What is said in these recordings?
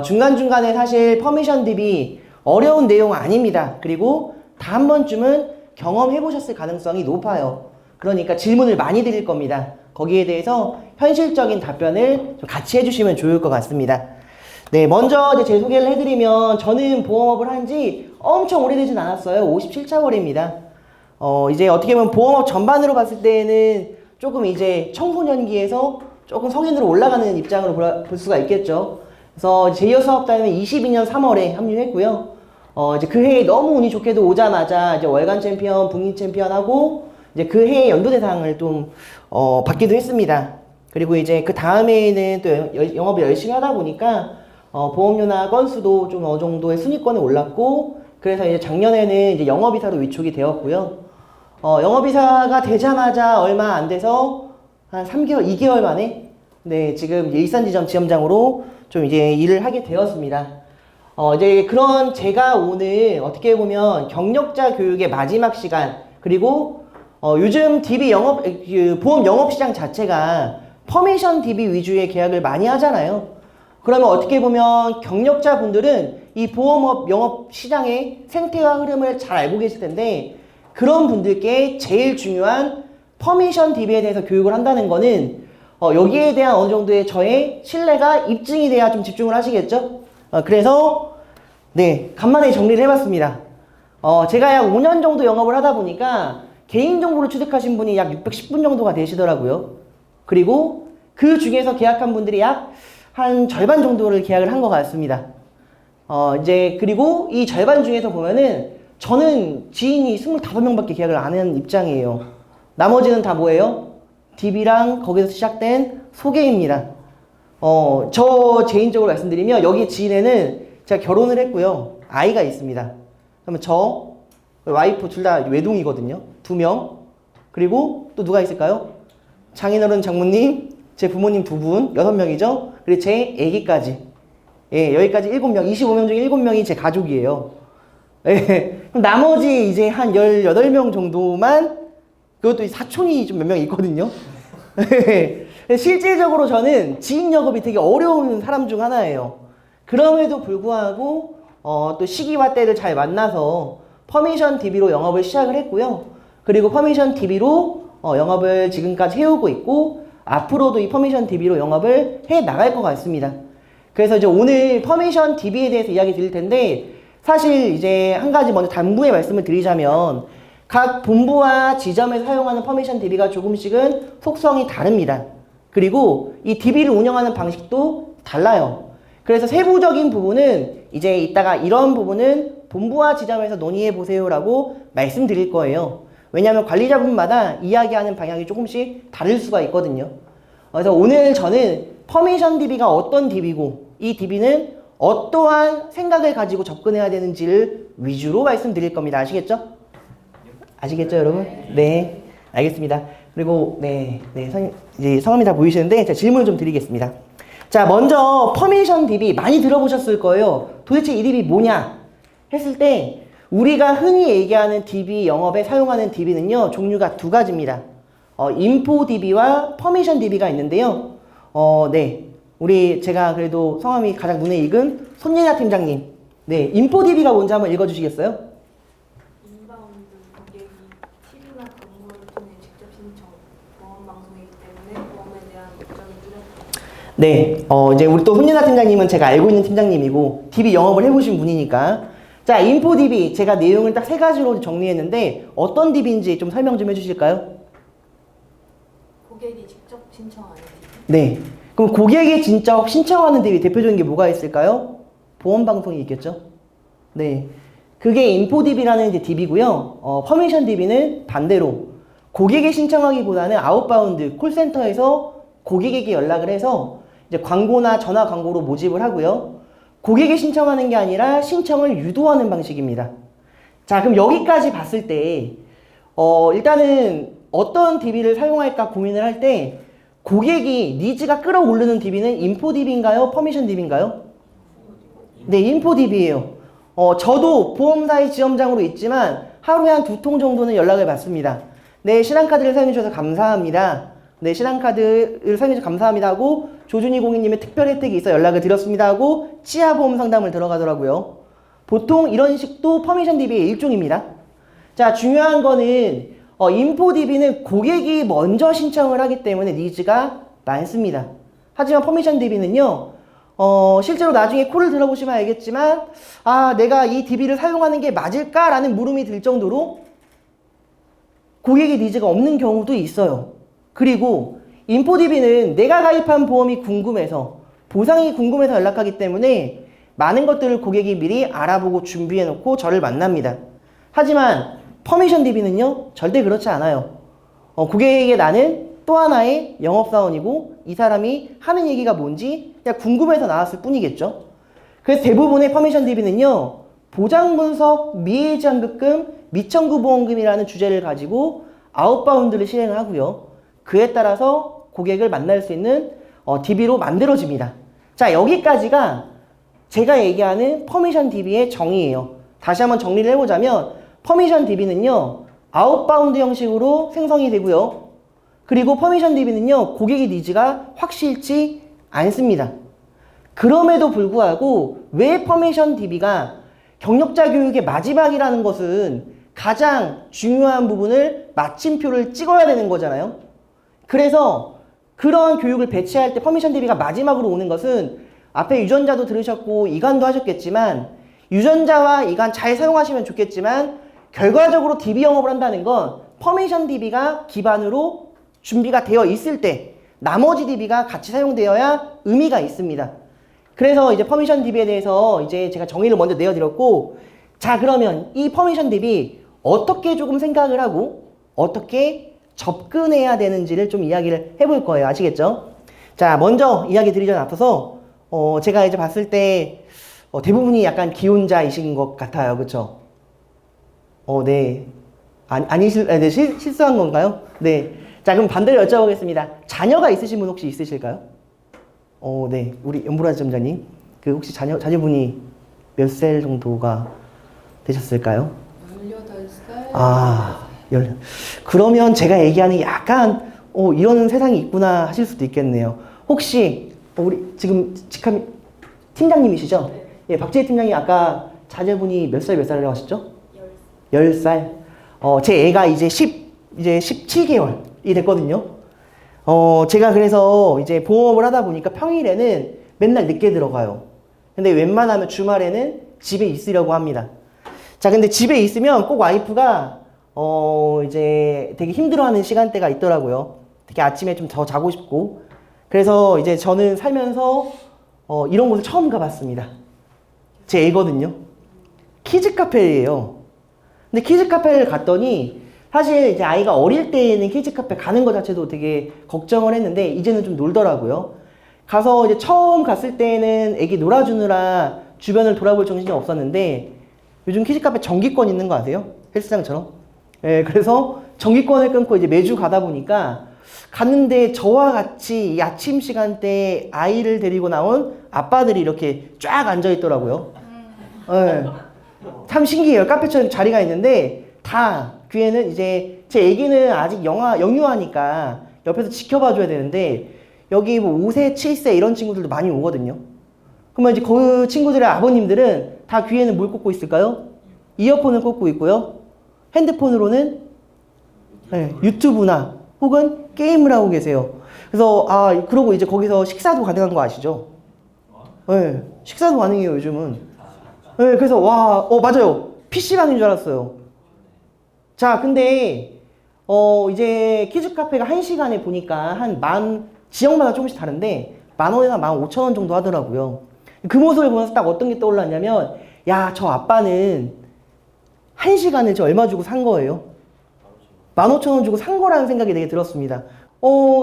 중간중간에 사실 퍼미션 DB 어려운 내용 아닙니다. 그리고 다 한 번쯤은 경험해 보셨을 가능성이 높아요. 그러니까 질문을 많이 드릴 겁니다. 거기에 대해서 현실적인 답변을 좀 같이 해주시면 좋을 것 같습니다. 네, 먼저 이제 제 소개를 해드리면 저는 보험업을 한 지 엄청 오래되진 않았어요. 57차 거래입니다. 이제 어떻게 보면 보험업 전반으로 봤을 때는 조금 이제 청소년기에서 조금 성인으로 올라가는 입장으로 볼 수가 있겠죠. 그래서 제2의 사업단은 22년 3월에 합류했고요. 이제 그 해에 너무 운이 좋게도 오자마자 이제 월간 챔피언, 북미 챔피언 하고 이제 그 해에 연도대상을 좀 받기도 했습니다. 그리고 이제 그 다음에는 또 영업을 열심히 하다 보니까 보험료나 건수도 좀 어느 정도의 순위권에 올랐고, 그래서 이제 작년에는 이제 영업이사로 위촉이 되었고요. 영업이사가 되자마자 얼마 안 돼서 한 3개월, 2개월 만에 네, 지금 일산지점 지점장으로 좀 이제 일을 하게 되었습니다. 이제 그런 제가 오늘 어떻게 보면 경력자 교육의 마지막 시간, 그리고 요즘 DB 보험 영업시장 자체가 퍼미션 DB 위주의 계약을 많이 하잖아요. 그러면 어떻게 보면 경력자 분들은 이 보험업 영업시장의 생태와 흐름을 잘 알고 계실 텐데, 그런 분들께 제일 중요한 퍼미션 DB에 대해서 교육을 한다는 거는 여기에 대한 어느 정도의 저의 신뢰가 입증이 돼야 좀 집중을 하시겠죠? 그래서 네, 간만에 정리를 해봤습니다. 제가 약 5년 정도 영업을 하다 보니까 개인정보를 취득하신 분이 약 610분 정도가 되시더라고요. 그리고 그 중에서 계약한 분들이 약 한 절반 정도를 계약을 한 것 같습니다. 이제 그리고 이 절반 중에서 보면은 저는 지인이 25명밖에 계약을 안 한 입장이에요. 나머지는 다 뭐예요? DB랑 거기서 시작된 소개입니다. 저 개인적으로 말씀드리면 여기 지인에는 제가 결혼을 했고요. 아이가 있습니다. 그러면 저, 와이프 둘 다 외동이거든요. 2명. 그리고 또 누가 있을까요? 장인어른 장모님, 제 부모님 2분, 6명이죠. 그리고 제 애기까지. 예, 여기까지 7명, 25명 중에 7명이 제 가족이에요. 예, 그럼 나머지 이제 한 18명 정도만, 그것도 사촌이 좀 몇 명 있거든요. 실질적으로 저는 지인 영업이 되게 어려운 사람 중 하나예요. 그럼에도 불구하고 또 시기와 때를 잘 만나서 퍼미션 DB로 영업을 시작을 했고요. 그리고 퍼미션 DB로 영업을 지금까지 해오고 있고, 앞으로도 이 퍼미션 DB로 영업을 해 나갈 것 같습니다. 그래서 이제 오늘 퍼미션 DB에 대해서 이야기 드릴 텐데, 사실 이제 한 가지 먼저 당부의 말씀을 드리자면, 각 본부와 지점에서 사용하는 퍼미션 DB가 조금씩은 속성이 다릅니다. 그리고 이 DB를 운영하는 방식도 달라요. 그래서 세부적인 부분은 이제 이따가 이런 부분은 본부와 지점에서 논의해 보세요라고 말씀드릴 거예요. 왜냐하면 관리자분마다 이야기하는 방향이 조금씩 다를 수가 있거든요. 그래서 오늘 저는 퍼미션 DB가 어떤 DB고 이 DB는 어떠한 생각을 가지고 접근해야 되는지를 위주로 말씀드릴 겁니다. 아시겠죠? 아시겠죠, 여러분? 네, 알겠습니다. 그리고 이제 성함이 다 보이시는데 제가 질문을 좀 드리겠습니다. 자, 먼저 퍼미션 DB 많이 들어보셨을 거예요. 도대체 이 DB 뭐냐 했을 때, 우리가 흔히 얘기하는 DB 영업에 사용하는 DB는요, 종류가 두 가지입니다. 인포 DB와 퍼미션 DB가 있는데요. 네, 제가 그래도 성함이 가장 눈에 익은 손예나 팀장님. 네, 인포 DB가 뭔지 한번 읽어주시겠어요? 인바운드 고객이 TV나 광고를 통해 직접 신청, 보험 방송이기 때문에 보험에 대한 걱정이 뚜렷합니다. 네, 이제 우리 또 손예나 팀장님은 제가 알고 있는 팀장님이고 DB 영업을 해보신 분이니까. 자, 인포 DB 제가 내용을 딱 3가지로 정리했는데 어떤 DB인지 좀 설명 좀 해주실까요? 고객이 직접 신청하는 DB. 네, 그럼 고객이 진짜 신청하는 DB 대표적인 게 뭐가 있을까요? 보험 방송이 있겠죠? 네, 그게 인포 DB라는 이제 DB고요. 퍼미션 DB는 반대로 고객이 신청하기보다는 아웃바운드 콜센터에서 고객에게 연락을 해서 이제 광고나 전화 광고로 모집을 하고요. 고객이 신청하는 게 아니라 신청을 유도하는 방식입니다. 자, 그럼 여기까지 봤을 때 일단은 어떤 DB를 사용할까 고민을 할 때 고객이 니즈가 끌어오르는 DB는 인포 DB인가요? 퍼미션 DB인가요? 네, 인포 DB예요. 저도 보험사의 지점장으로 있지만 하루에 한 2통 정도는 연락을 받습니다. 네, 신한카드를 사용해 주셔서 감사합니다. 네, 신한카드를 사용해 주셔서 감사합니다 하고 조준희 고객님의 특별 혜택이 있어 연락을 드렸습니다 하고 치아보험 상담을 들어가더라고요. 보통 이런 식도 퍼미션 DB의 일종입니다. 자, 중요한 거는 인포 DB는 고객이 먼저 신청을 하기 때문에 니즈가 많습니다. 하지만 퍼미션 DB는요, 실제로 나중에 콜을 들어보시면 알겠지만, 아, 내가 이 DB를 사용하는 게 맞을까라는 물음이 들 정도로 고객의 니즈가 없는 경우도 있어요. 그리고 인포 DB는 내가 가입한 보험이 궁금해서, 보상이 궁금해서 연락하기 때문에 많은 것들을 고객이 미리 알아보고 준비해놓고 저를 만납니다. 하지만 퍼미션 DB는요, 절대 그렇지 않아요. 고객에게 나는 또 하나의 영업사원이고 이 사람이 하는 얘기가 뭔지 그냥 궁금해서 나왔을 뿐이겠죠. 그래서 대부분의 퍼미션 DB는요, 보장분석, 미해지환급금, 미청구 보험금이라는 주제를 가지고 아웃바운드를 실행을 하고요. 그에 따라서 고객을 만날 수 있는 DB로 만들어집니다. 자, 여기까지가 제가 얘기하는 퍼미션 DB의 정의예요. 다시 한번 정리를 해보자면 퍼미션 DB는요, 아웃바운드 형식으로 생성이 되고요. 그리고 퍼미션 DB는요, 고객의 니즈가 확실치 않습니다. 그럼에도 불구하고 왜 퍼미션 DB가 경력자 교육의 마지막이라는 것은 가장 중요한 부분을 마침표를 찍어야 되는 거잖아요. 그래서 그런 교육을 배치할 때 퍼미션 DB가 마지막으로 오는 것은 앞에 유전자도 들으셨고 이관도 하셨겠지만 유전자와 이관 잘 사용하시면 좋겠지만 결과적으로 DB 영업을 한다는 건 퍼미션 DB가 기반으로 준비가 되어 있을 때 나머지 DB가 같이 사용되어야 의미가 있습니다. 그래서 이제 퍼미션 DB에 대해서 이제 제가 정의를 먼저 내어드렸고, 자, 그러면 이 퍼미션 DB 어떻게 조금 생각을 하고 어떻게 접근해야 되는지를 좀 이야기를 해볼 거예요. 아시겠죠? 자, 먼저 이야기 드리기 전에 앞서서 제가 이제 봤을 때 대부분이 약간 기혼자이신 것 같아요. 그쵸? 네. 네, 실수한 건가요? 네. 자, 그럼 반대로 여쭤보겠습니다. 자녀가 있으신 분 혹시 있으실까요? 네. 우리 연보라 점장님. 그 혹시 자녀분이 몇 살 정도가 되셨을까요? 18살. 아, 그러면 제가 얘기하는 게 약간, 이런 세상이 있구나 하실 수도 있겠네요. 혹시, 우리 지금 직함 팀장님이시죠? 네. 예, 박재희 팀장님 아까 자녀분이 몇 살이라고 하셨죠? 10살. 제 애가 이제 17개월이 됐거든요. 제가 그래서 이제 보험을 하다 보니까 평일에는 맨날 늦게 들어가요. 근데 웬만하면 주말에는 집에 있으려고 합니다. 자, 근데 집에 있으면 꼭 와이프가, 이제 되게 힘들어하는 시간대가 있더라고요. 특히 아침에 좀 더 자고 싶고. 그래서 이제 저는 살면서, 이런 곳을 처음 가봤습니다. 제 애거든요. 키즈 카페예요. 근데 키즈 카페를 갔더니 사실 이제 아이가 어릴 때에는 키즈 카페 가는 것 자체도 되게 걱정을 했는데 이제는 좀 놀더라고요. 가서 이제 처음 갔을 때는 애기 놀아주느라 주변을 돌아볼 정신이 없었는데 요즘 키즈 카페 정기권 있는 거 아세요? 헬스장처럼. 예, 그래서 정기권을 끊고 이제 매주 가다 보니까 갔는데 저와 같이 이 아침 시간대에 아이를 데리고 나온 아빠들이 이렇게 쫙 앉아 있더라고요. 예. 참 신기해요. 카페처럼 자리가 있는데 다 귀에는 이제 제 애기는 아직 영유아니까 옆에서 지켜봐줘야 되는데 여기 뭐 5세, 7세 이런 친구들도 많이 오거든요. 그러면 이제 그 친구들의 아버님들은 다 귀에는 뭘 꽂고 있을까요? 이어폰을 꽂고 있고요. 핸드폰으로는 네, 유튜브나 혹은 게임을 하고 계세요. 그래서 그러고 이제 거기서 식사도 가능한 거 아시죠? 네, 식사도 가능해요 요즘은. 네, 그래서 맞아요. PC방인 줄 알았어요. 자, 근데 이제 키즈 카페가 1시간에 보니까 지역마다 조금씩 다른데 10,000원에서 15,000원 정도 하더라고요. 그 모습을 보면서 딱 어떤 게 떠올랐냐면, 야, 저 아빠는 1시간을 저 얼마 주고 산 거예요? 15,000원 주고 산 거라는 생각이 되게 들었습니다.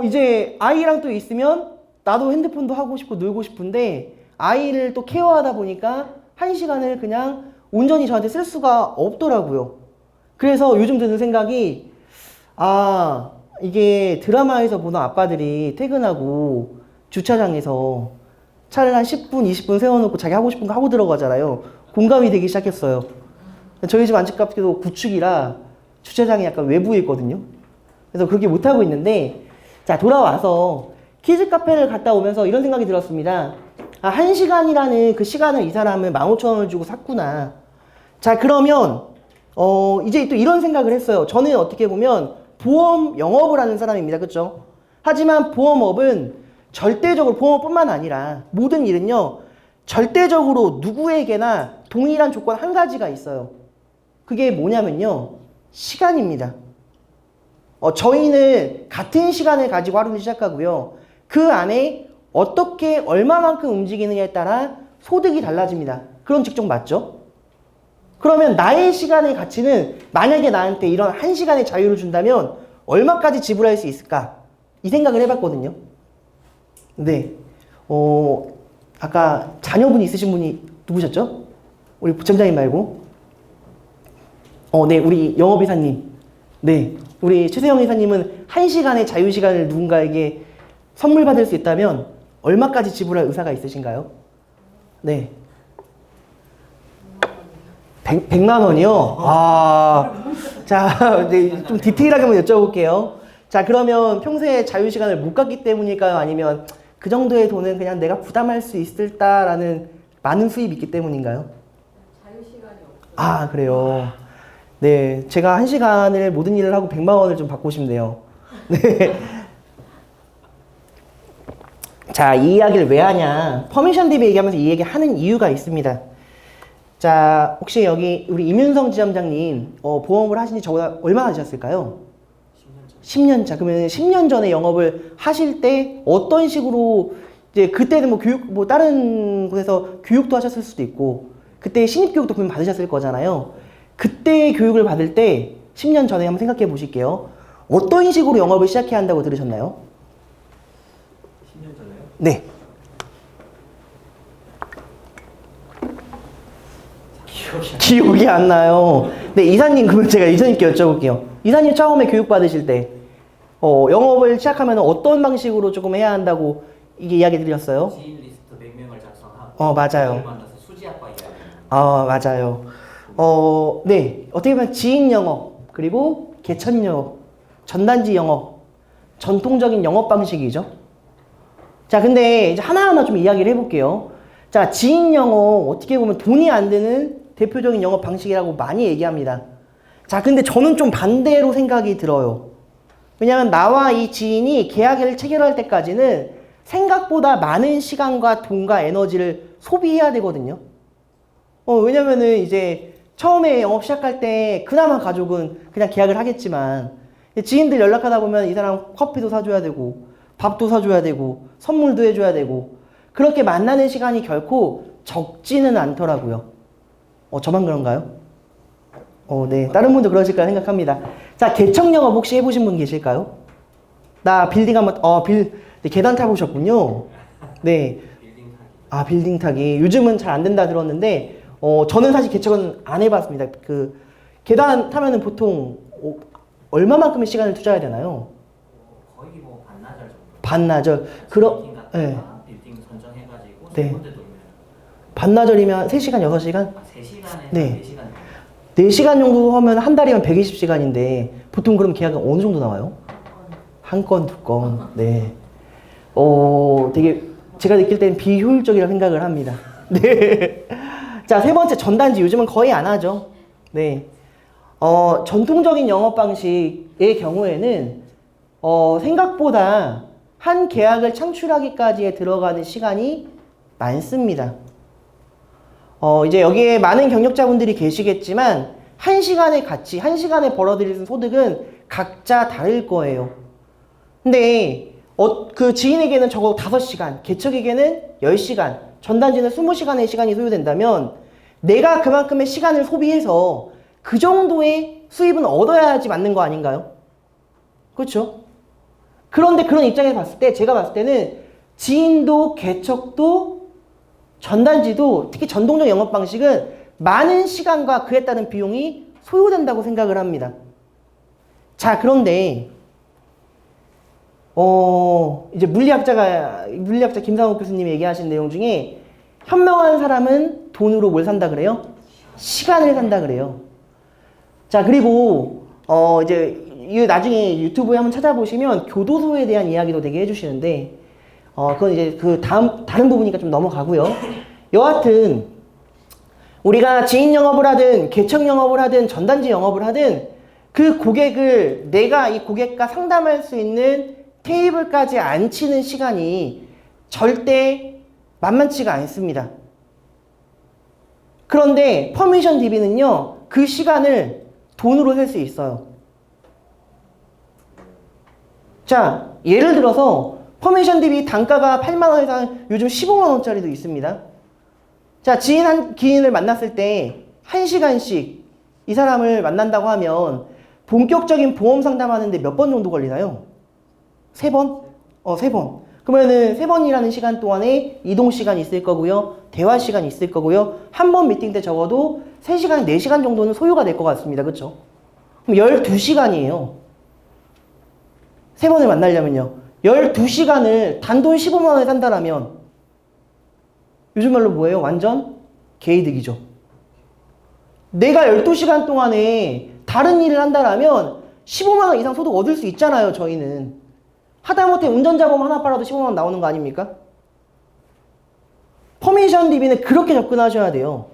이제 아이랑 또 있으면 나도 핸드폰도 하고 싶고 놀고 싶은데 아이를 또 케어하다 보니까 1시간을 그냥 온전히 저한테 쓸 수가 없더라고요. 그래서 요즘 드는 생각이, 이게 드라마에서 보는 아빠들이 퇴근하고 주차장에서 차를 한 10분, 20분 세워놓고 자기 하고 싶은 거 하고 들어가잖아요. 공감이 되기 시작했어요. 저희 집 안타깝게도 구축이라 주차장이 약간 외부에 있거든요. 그래서 그렇게 못하고 있는데, 자, 돌아와서 키즈 카페를 갔다 오면서 이런 생각이 들었습니다. 아, 1시간이라는 그 시간을 이 사람은 15,000원을 주고 샀구나. 자, 그러면 이제 또 이런 생각을 했어요. 저는 어떻게 보면 보험 영업을 하는 사람입니다. 그렇죠? 하지만 보험업은 절대적으로 보험업뿐만 아니라 모든 일은요. 절대적으로 누구에게나 동일한 조건 한 가지가 있어요. 그게 뭐냐면요. 시간입니다. 저희는 같은 시간을 가지고 하루를 시작하고요. 그 안에 어떻게 얼마만큼 움직이느냐에 따라 소득이 달라집니다. 그런 직종 맞죠? 그러면 나의 시간의 가치는 만약에 나한테 이런 1시간의 자유를 준다면 얼마까지 지불할 수 있을까? 이 생각을 해봤거든요. 네. 아까 자녀분이 있으신 분이 누구셨죠? 우리 부점장님 말고. 네. 우리 영업이사님. 네. 우리 최세영 이사님은 1시간의 자유시간을 누군가에게 선물 받을 수 있다면 얼마까지 지불할 의사가 있으신가요? 네. 100만 원이요? 자, 네, 좀 디테일하게 한번 여쭤볼게요. 자, 그러면 평소에 자유시간을 못 갖기 때문일까요? 아니면 그 정도의 돈은 그냥 내가 부담할 수 있을까라는 많은 수입이 있기 때문인가요? 자유시간이 없어요. 그래요. 네, 제가 1시간을 모든 일을 하고 100만 원을 좀 받고 싶네요. 네. 자, 이 이야기를 왜 하냐? 퍼미션 DB 얘기하면서 이 얘기 하는 이유가 있습니다. 자, 혹시 여기 우리 임윤성 지점장님 보험을 하신 지 저보다 얼마나 되셨을까요? 10년 차. 그러면 10년 전에 영업을 하실 때 어떤 식으로 이제 그때는 뭐 교육 뭐 다른 곳에서 교육도 하셨을 수도 있고 그때 신입 교육도 분명 받으셨을 거잖아요. 그때 교육을 받을 때 10년 전에 한번 생각해 보실게요. 어떤 식으로 영업을 시작해야 한다고 들으셨나요? 10년 전에요? 네. 기억이 안 나요. 네, 이사님, 그러면 제가 이사님께 여쭤볼게요. 이사님 처음에 교육 받으실 때, 영업을 시작하면 어떤 방식으로 조금 해야 한다고 이게 이야기 드렸어요? 지인 리스트 100명을 작성하고 맞아요. 만나서 수지학과 이야기. 맞아요. 네. 어떻게 보면 지인 영업, 그리고 개천 영업, 전단지 영업, 전통적인 영업 방식이죠. 자, 근데 이제 하나하나 좀 이야기를 해볼게요. 자, 지인 영업, 어떻게 보면 돈이 안 드는 대표적인 영업 방식이라고 많이 얘기합니다. 자, 근데 저는 좀 반대로 생각이 들어요. 왜냐하면 나와 이 지인이 계약을 체결할 때까지는 생각보다 많은 시간과 돈과 에너지를 소비해야 되거든요. 왜냐면은 이제 처음에 영업 시작할 때 그나마 가족은 그냥 계약을 하겠지만 지인들 연락하다 보면 이 사람 커피도 사줘야 되고 밥도 사줘야 되고 선물도 해줘야 되고 그렇게 만나는 시간이 결코 적지는 않더라고요. 저만 그런가요? 네. 다른 분도 그러실 거라 생각합니다. 자, 개척 영업 혹시 해보신 분 계실까요? 나 빌딩 한번, 네, 계단 타보셨군요. 네. 빌딩 타기. 빌딩 타기. 요즘은 잘 안 된다 들었는데, 저는 사실 개척은 안 해봤습니다. 계단 타면은 보통, 얼마만큼의 시간을 투자해야 되나요? 거의 뭐 반나절 정도. 반나절. 빌딩 같은 네. 거 빌딩 선정해가지고 네. 세 군데 돌면 반나절이면 3시간, 6시간? 3시간에 네. 4시간. 4시간 정도 하면 한 달이면 120시간인데 보통 그럼 계약은 어느 정도 나와요? 한 건, 두 건. 네. 되게 제가 느낄 때는 비효율적이라고 생각을 합니다. 네. 자, 세 번째 전단지 요즘은 거의 안 하죠. 네. 전통적인 영업 방식의 경우에는 생각보다 한 계약을 창출하기까지에 들어가는 시간이 많습니다. 이제 여기에 많은 경력자분들이 계시겠지만 1시간의 가치, 1시간에 벌어들이는 소득은 각자 다를 거예요. 근데 그 지인에게는 적어도 5시간, 개척에게는 10시간, 전단지는 20시간의 시간이 소요된다면 내가 그만큼의 시간을 소비해서 그 정도의 수입은 얻어야지 맞는 거 아닌가요? 그렇죠? 그런데 그런 입장에서 봤을 때 제가 봤을 때는 지인도 개척도 전단지도 특히 전통적 영업 방식은 많은 시간과 그에 따른 비용이 소요된다고 생각을 합니다. 자, 그런데 이제 물리학자 김상욱 교수님이 얘기하신 내용 중에 현명한 사람은 돈으로 뭘 산다 그래요? 시간을 산다 그래요. 자, 그리고 이제 나중에 유튜브에 한번 찾아보시면 교도소에 대한 이야기도 되게 해주시는데 그건 이제 그 다른 부분이니까 좀 넘어가고요. 여하튼 우리가 지인 영업을 하든 개척 영업을 하든 전단지 영업을 하든 그 고객을 내가 이 고객과 상담할 수 있는 테이블까지 앉히는 시간이 절대 만만치가 않습니다. 그런데 퍼미션 DB는요, 그 시간을 돈으로 살 수 있어요. 자, 예를 들어서 퍼미션 DB 단가가 8만 원에서 요즘 15만 원짜리도 있습니다. 자, 기인을 만났을 때 1시간씩 이 사람을 만난다고 하면 본격적인 보험 상담하는데 몇 번 정도 걸리나요? 3번? 3번. 그러면은 3번이라는 시간 동안에 이동 시간이 있을 거고요. 대화 시간이 있을 거고요. 한 번 미팅 때 적어도 3시간, 4시간 정도는 소요가 될 것 같습니다. 그렇죠? 그럼 12시간이에요. 3번을 만나려면요. 12시간을 단돈 15만 원에 산다라면 요즘 말로 뭐예요? 완전 개이득이죠. 내가 12시간 동안에 다른 일을 한다라면 15만 원 이상 소득 얻을 수 있잖아요, 저희는. 하다못해 운전자 보험 하나 팔아도 15만 원 나오는 거 아닙니까? 퍼미션 DB는 그렇게 접근하셔야 돼요.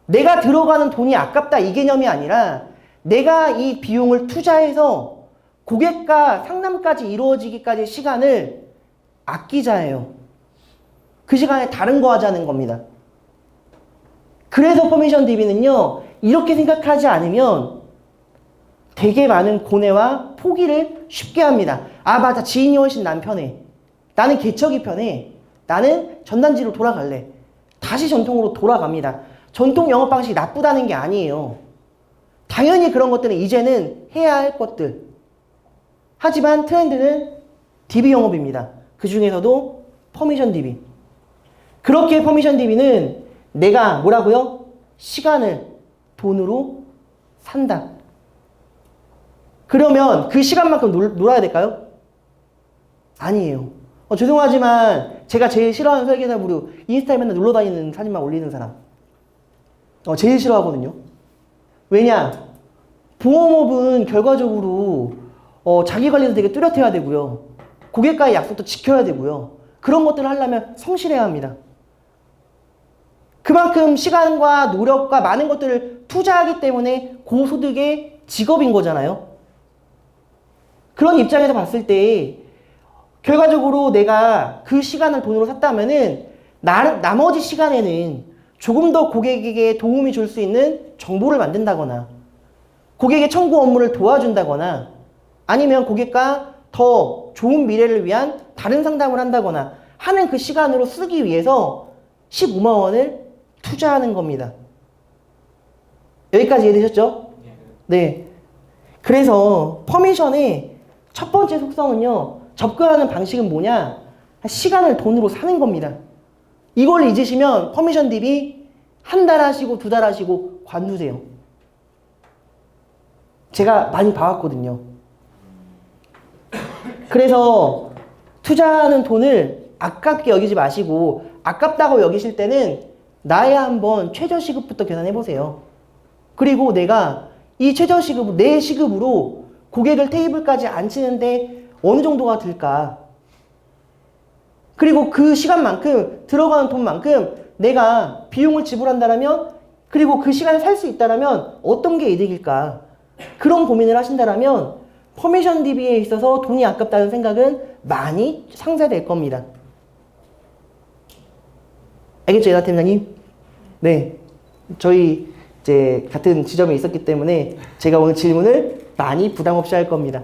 내가 들어가는 돈이 아깝다 이 개념이 아니라 내가 이 비용을 투자해서 고객과 상담까지 이루어지기까지 시간을 아끼자예요. 그 시간에 다른 거 하자는 겁니다. 그래서 퍼미션 DB는요, 이렇게 생각하지 않으면 되게 많은 고뇌와 포기를 쉽게 합니다. 아, 맞아. 지인이 훨씬 난 편해. 나는 개척이 편해. 나는 전단지로 돌아갈래. 다시 전통으로 돌아갑니다. 전통 영업 방식이 나쁘다는 게 아니에요. 당연히 그런 것들은 이제는 해야 할 것들. 하지만 트렌드는 DB 영업입니다. 그 중에서도 퍼미션 DB. 그렇게 퍼미션 DB는 내가 뭐라고요? 시간을 돈으로 산다. 그러면 그 시간만큼 놀아야 될까요? 아니에요. 죄송하지만 제가 제일 싫어하는 설계사 부류 인스타에 맨날 놀러 다니는 사진만 올리는 사람. 제일 싫어하거든요. 왜냐? 보험업은 결과적으로 자기 관리도 되게 뚜렷해야 되고요. 고객과의 약속도 지켜야 되고요. 그런 것들을 하려면 성실해야 합니다. 그만큼 시간과 노력과 많은 것들을 투자하기 때문에 고소득의 직업인 거잖아요. 그런 입장에서 봤을 때 결과적으로 내가 그 시간을 돈으로 샀다면은 나머지 시간에는 조금 더 고객에게 도움이 줄 수 있는 정보를 만든다거나 고객의 청구 업무를 도와준다거나 아니면 고객과 더 좋은 미래를 위한 다른 상담을 한다거나 하는 그 시간으로 쓰기 위해서 15만 원을 투자하는 겁니다. 여기까지 이해되셨죠? 네. 그래서 퍼미션의 첫 번째 속성은요, 접근하는 방식은 뭐냐? 시간을 돈으로 사는 겁니다. 이걸 잊으시면 퍼미션 DB 한 달 하시고 2달 하시고 관두세요. 제가 많이 봐왔거든요. 그래서 투자하는 돈을 아깝게 여기지 마시고 아깝다고 여기실 때는 나야 한번 최저시급부터 계산해보세요. 그리고 내가 이 최저시급, 내 시급으로 고객을 테이블까지 앉히는데 어느 정도가 들까? 그리고 그 시간만큼, 들어가는 돈만큼 내가 비용을 지불한다면, 그리고 그 시간을 살 수 있다면 어떤 게 이득일까? 그런 고민을 하신다면 퍼미션 DB에 있어서 돈이 아깝다는 생각은 많이 상쇄될 겁니다. 알겠죠, 이나 팀장님? 네. 저희 이제 같은 지점에 있었기 때문에 제가 오늘 질문을 많이 부담 없이 할 겁니다.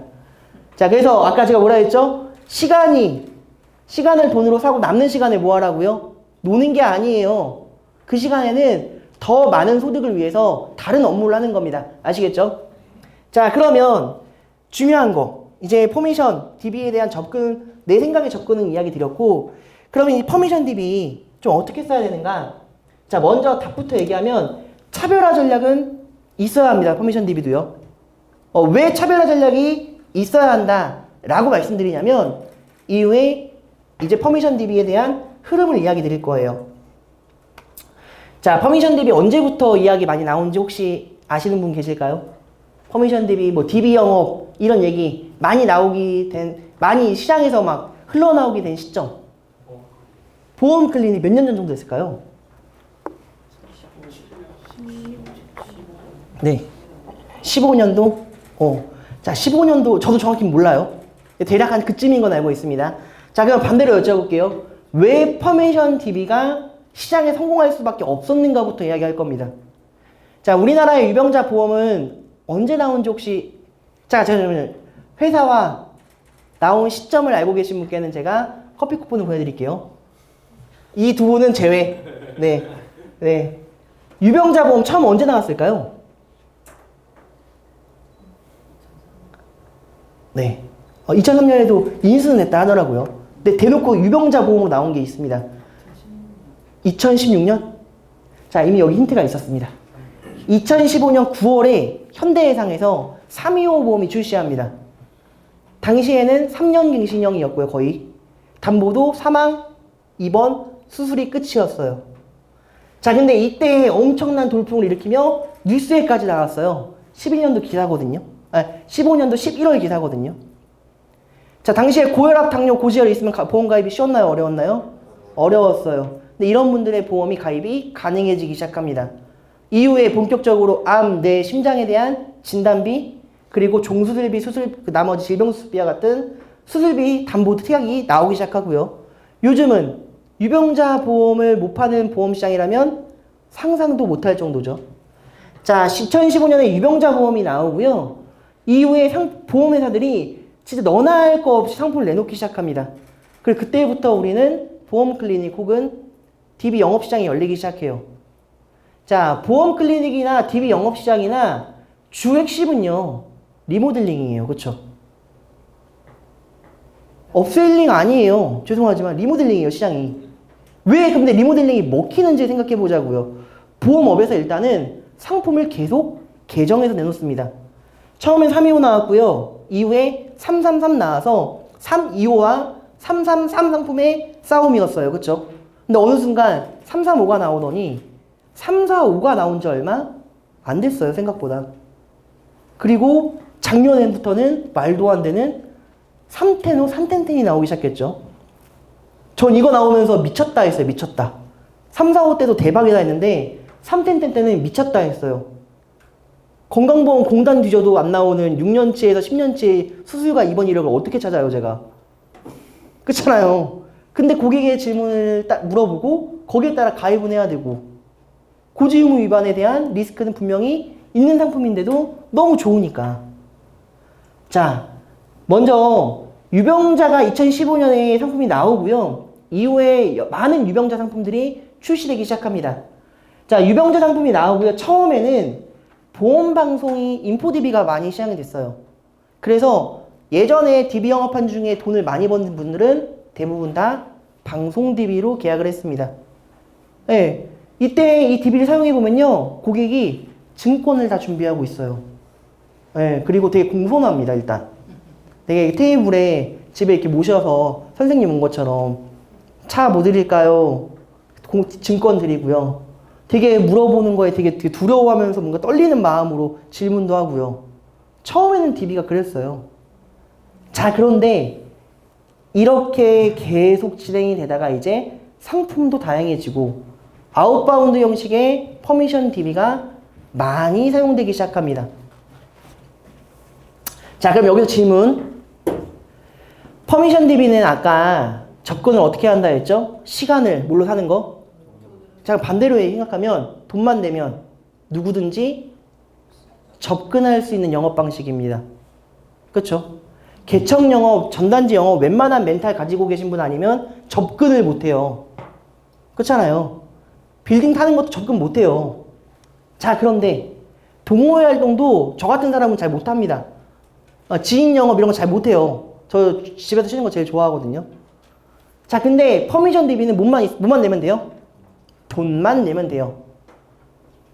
자, 그래서 아까 제가 뭐라 했죠? 시간을 돈으로 사고 남는 시간에 뭐 하라고요? 노는 게 아니에요. 그 시간에는 더 많은 소득을 위해서 다른 업무를 하는 겁니다. 아시겠죠? 자, 그러면 중요한 거. 이제 퍼미션 DB에 대한 접근, 내 생각의 접근은 이야기 드렸고, 그러면 이 퍼미션 DB 좀 어떻게 써야 되는가? 자, 먼저 답부터 얘기하면 차별화 전략은 있어야 합니다. 퍼미션 DB도요. 왜 차별화 전략이 있어야 한다 라고 말씀드리냐면 이후에 이제 퍼미션 DB에 대한 흐름을 이야기 드릴 거예요. 자, 퍼미션 DB 언제부터 이야기 많이 나온지 혹시 아시는 분 계실까요? 퍼미션 DB, DB 영업 이런 얘기 많이 많이 시장에서 막 흘러나오게 된 시점. 보험 클리닉 몇 년 전 정도 됐을까요? 네. 15년도? 자, 15년도, 저도 정확히 몰라요. 대략 한 그쯤인 건 알고 있습니다. 자, 그럼 반대로 여쭤볼게요. 왜 퍼미션 DB가 시장에 성공할 수밖에 없었는가부터 이야기할 겁니다. 자, 우리나라의 유병자 보험은 언제 나온지 혹시, 자, 잠시만요. 회사와 나온 시점을 알고 계신 분께는 제가 커피 쿠폰을 보내드릴게요. 이 두 분은 제외. 네. 네. 유병자 보험 처음 언제 나왔을까요? 네. 2003년에도 인수는 했다 하더라고요. 근데 대놓고 유병자 보험으로 나온 게 있습니다. 2016년? 자, 이미 여기 힌트가 있었습니다. 2015년 9월에 현대해상에서 325 보험이 출시합니다. 당시에는 3년 갱신형이었고요, 거의. 담보도 사망, 입원, 수술이 끝이었어요. 자, 근데 이때 엄청난 돌풍을 일으키며 뉴스에까지 나왔어요. 11년도 기사거든요. 15년도 11월 기사거든요. 자, 당시에 고혈압, 당뇨, 고지혈이 있으면 보험 가입이 쉬웠나요? 어려웠나요? 어려웠어요. 근데 이런 분들의 보험이 가입이 가능해지기 시작합니다. 이후에 본격적으로 암, 뇌, 심장에 대한 진단비, 그리고 종수술비, 수술, 나머지 질병수술비와 같은 수술비 담보 특약이 나오기 시작하고요. 요즘은 유병자 보험을 못 파는 보험시장이라면 상상도 못할 정도죠. 자, 2015년에 유병자 보험이 나오고요. 이후에 보험회사들이 진짜 너나 할 거 없이 상품을 내놓기 시작합니다. 그리고 그때부터 우리는 보험 클리닉 혹은 DB 영업시장이 열리기 시작해요. 자, 보험 클리닉이나 DB 영업시장이나 주 핵심은요, 리모델링이에요. 그쵸? 업셀링 아니에요. 죄송하지만 리모델링이에요, 시장이. 왜 근데 리모델링이 먹히는지 생각해 보자고요. 보험업에서 일단은 상품을 계속 개정해서 내놓습니다. 처음엔 325 나왔고요. 이후에 333 나와서 325와 333 상품의 싸움이었어요. 그쵸? 근데 어느 순간 335가 나오더니 345가 나온 지 얼마 안 됐어요. 생각보다. 그리고 작년부터는 말도 안 되는 3텐, 3텐텐이 나오기 시작했죠. 전 이거 나오면서 미쳤다 했어요. 미쳤다. 345 때도 대박이다 했는데 3텐텐 때는 미쳤다 했어요. 건강보험 공단 뒤져도 안 나오는 6년치에서 10년치의 수술과 입원 이력을 어떻게 찾아요, 제가? 그렇잖아요. 근데 고객의 질문을 딱 물어보고 거기에 따라 가입은 해야 되고 고지 의무 위반에 대한 리스크는 분명히 있는 상품인데도 너무 좋으니까. 자, 먼저 유병자가 2015년에 상품이 나오고요. 이후에 많은 유병자 상품들이 출시되기 시작합니다. 자, 유병자 상품이 나오고요. 처음에는 보험방송이 인포DB가 많이 시작이 됐어요. 그래서 예전에 DB 영업한 중에 돈을 많이 버는 분들은 대부분 다 방송DB로 계약을 했습니다. 네, 이때 이 DB를 사용해보면요. 고객이 증권을 다 준비하고 있어요. 네, 그리고 되게 공손합니다, 일단. 되게 테이블에 집에 이렇게 모셔서 선생님 온 것처럼 차 뭐 드릴까요? 증권 드리고요. 되게 물어보는 거에 되게 두려워하면서 뭔가 떨리는 마음으로 질문도 하고요. 처음에는 DB가 그랬어요. 자, 그런데 이렇게 계속 진행이 되다가 이제 상품도 다양해지고 아웃바운드 형식의 퍼미션 DB가 많이 사용되기 시작합니다. 자, 그럼 여기서 질문. 퍼미션 DB는 아까 접근을 어떻게 한다 했죠? 시간을 뭘로 사는 거? 자, 반대로 생각하면 돈만 내면 누구든지 접근할 수 있는 영업 방식입니다. 그렇죠? 개척 영업, 전단지 영업 웬만한 멘탈 가지고 계신 분 아니면 접근을 못해요. 그렇잖아요. 빌딩 타는 것도 접근 못해요. 자, 그런데 동호회 활동도 저 같은 사람은 잘 못합니다. 지인 영업 이런 거 잘 못해요. 저 집에서 쉬는 거 제일 좋아하거든요. 자, 근데 퍼미션 DB는 뭐만 내면 돼요? 돈만 내면 돼요.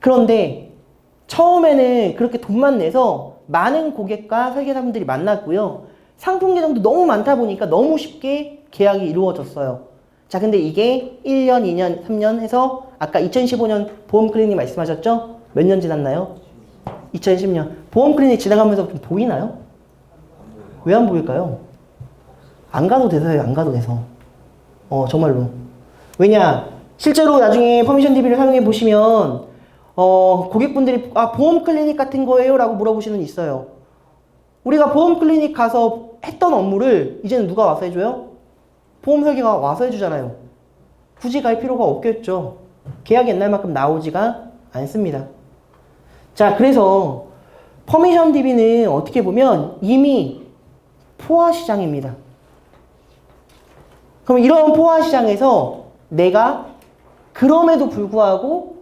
그런데 처음에는 그렇게 돈만 내서 많은 고객과 설계사분들이 만났고요. 상품 계정도 너무 많다 보니까 너무 쉽게 계약이 이루어졌어요. 자, 근데 이게 1년, 2년, 3년 해서 아까 2015년 보험 클리닉 말씀하셨죠? 몇 년 지났나요? 2010년. 보험 클리닉 지나가면서 좀 보이나요? 왜 안 보일까요? 안 가도 돼서요. 안 가도 돼서. 정말로. 왜냐? 실제로 나중에 퍼미션 DB를 사용해 보시면 고객분들이 보험 클리닉 같은 거예요? 라고 물어보시는 분 있어요. 우리가 보험 클리닉 가서 했던 업무를 이제는 누가 와서 해줘요? 보험 설계가 와서 해주잖아요. 굳이 갈 필요가 없겠죠. 계약이 옛날만큼 나오지가 않습니다. 자, 그래서 퍼미션 DB는 어떻게 보면 이미 포화 시장입니다. 그럼 이런 포화 시장에서 내가 그럼에도 불구하고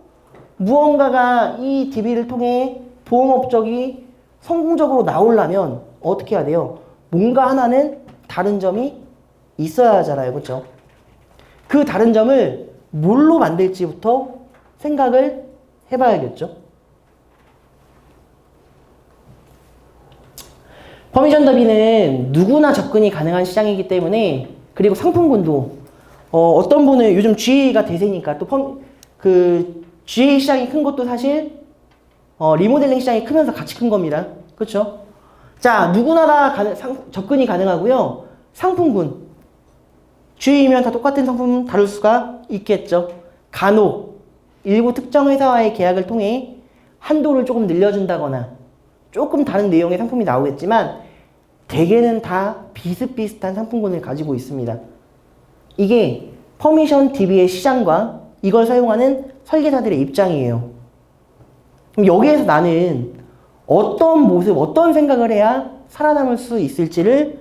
무언가가 이 DB를 통해 보험 업적이 성공적으로 나오려면 어떻게 해야 돼요? 뭔가 하나는 다른 점이 있어야 하잖아요. 그렇죠? 그 다른 점을 뭘로 만들지부터 생각을 해봐야겠죠. 퍼미션 DB는 누구나 접근이 가능한 시장이기 때문에, 그리고 상품군도 어떤 분은 요즘 GA가 대세니까 또 GA 시장이 큰 것도 사실 리모델링 시장이 크면서 같이 큰 겁니다. 그렇죠? 자, 누구나 다 접근이 가능하고요. 상품군 GA면 다 똑같은 상품 다룰 수가 있겠죠. 간혹 일부 특정 회사와의 계약을 통해 한도를 조금 늘려준다거나 조금 다른 내용의 상품이 나오겠지만 대개는 다 비슷비슷한 상품군을 가지고 있습니다. 이게 퍼미션 DB의 시장과 이걸 사용하는 설계사들의 입장이에요. 그럼 여기에서 나는 어떤 모습, 어떤 생각을 해야 살아남을 수 있을지를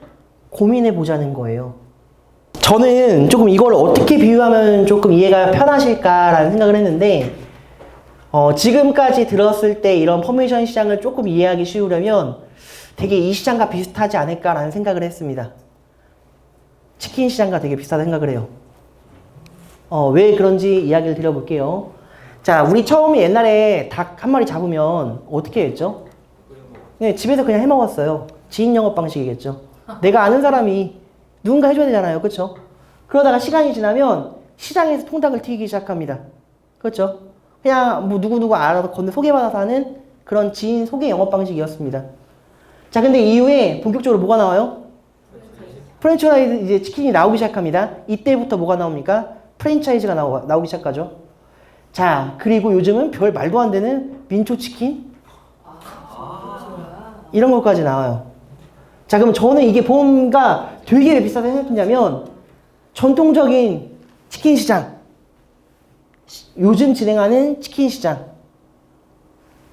고민해 보자는 거예요. 저는 조금 이걸 어떻게 비유하면 조금 이해가 편하실까라는 생각을 했는데, 지금까지 들었을 때 이런 퍼미션 시장을 조금 이해하기 쉬우려면 되게 이 시장과 비슷하지 않을까라는 생각을 했습니다. 치킨 시장과 되게 비슷하다 생각을 해요. 왜 그런지 이야기를 드려볼게요. 자, 우리 처음에 옛날에 닭 한 마리 잡으면 어떻게 했죠? 네, 집에서 그냥 해 먹었어요. 지인 영업 방식이겠죠. 내가 아는 사람이 누군가 해줘야 되잖아요. 그렇죠? 그러다가 시간이 지나면 시장에서 통닭을 튀기기 시작합니다. 그렇죠? 그냥 뭐 누구누구 알아서 건너 소개받아서 하는 그런 지인 소개 영업 방식이었습니다. 자, 근데 이후에 본격적으로 뭐가 나와요? 프랜차이즈 이제 치킨이 나오기 시작합니다. 이때부터 뭐가 나옵니까? 프랜차이즈가 나오기 시작하죠. 자, 그리고 요즘은 별 말도 안 되는 민초치킨? 이런 것까지 나와요. 자, 그럼 저는 이게 보험과 되게 왜 비슷하다고 생각했냐면 전통적인 치킨 시장, 요즘 진행하는 치킨 시장,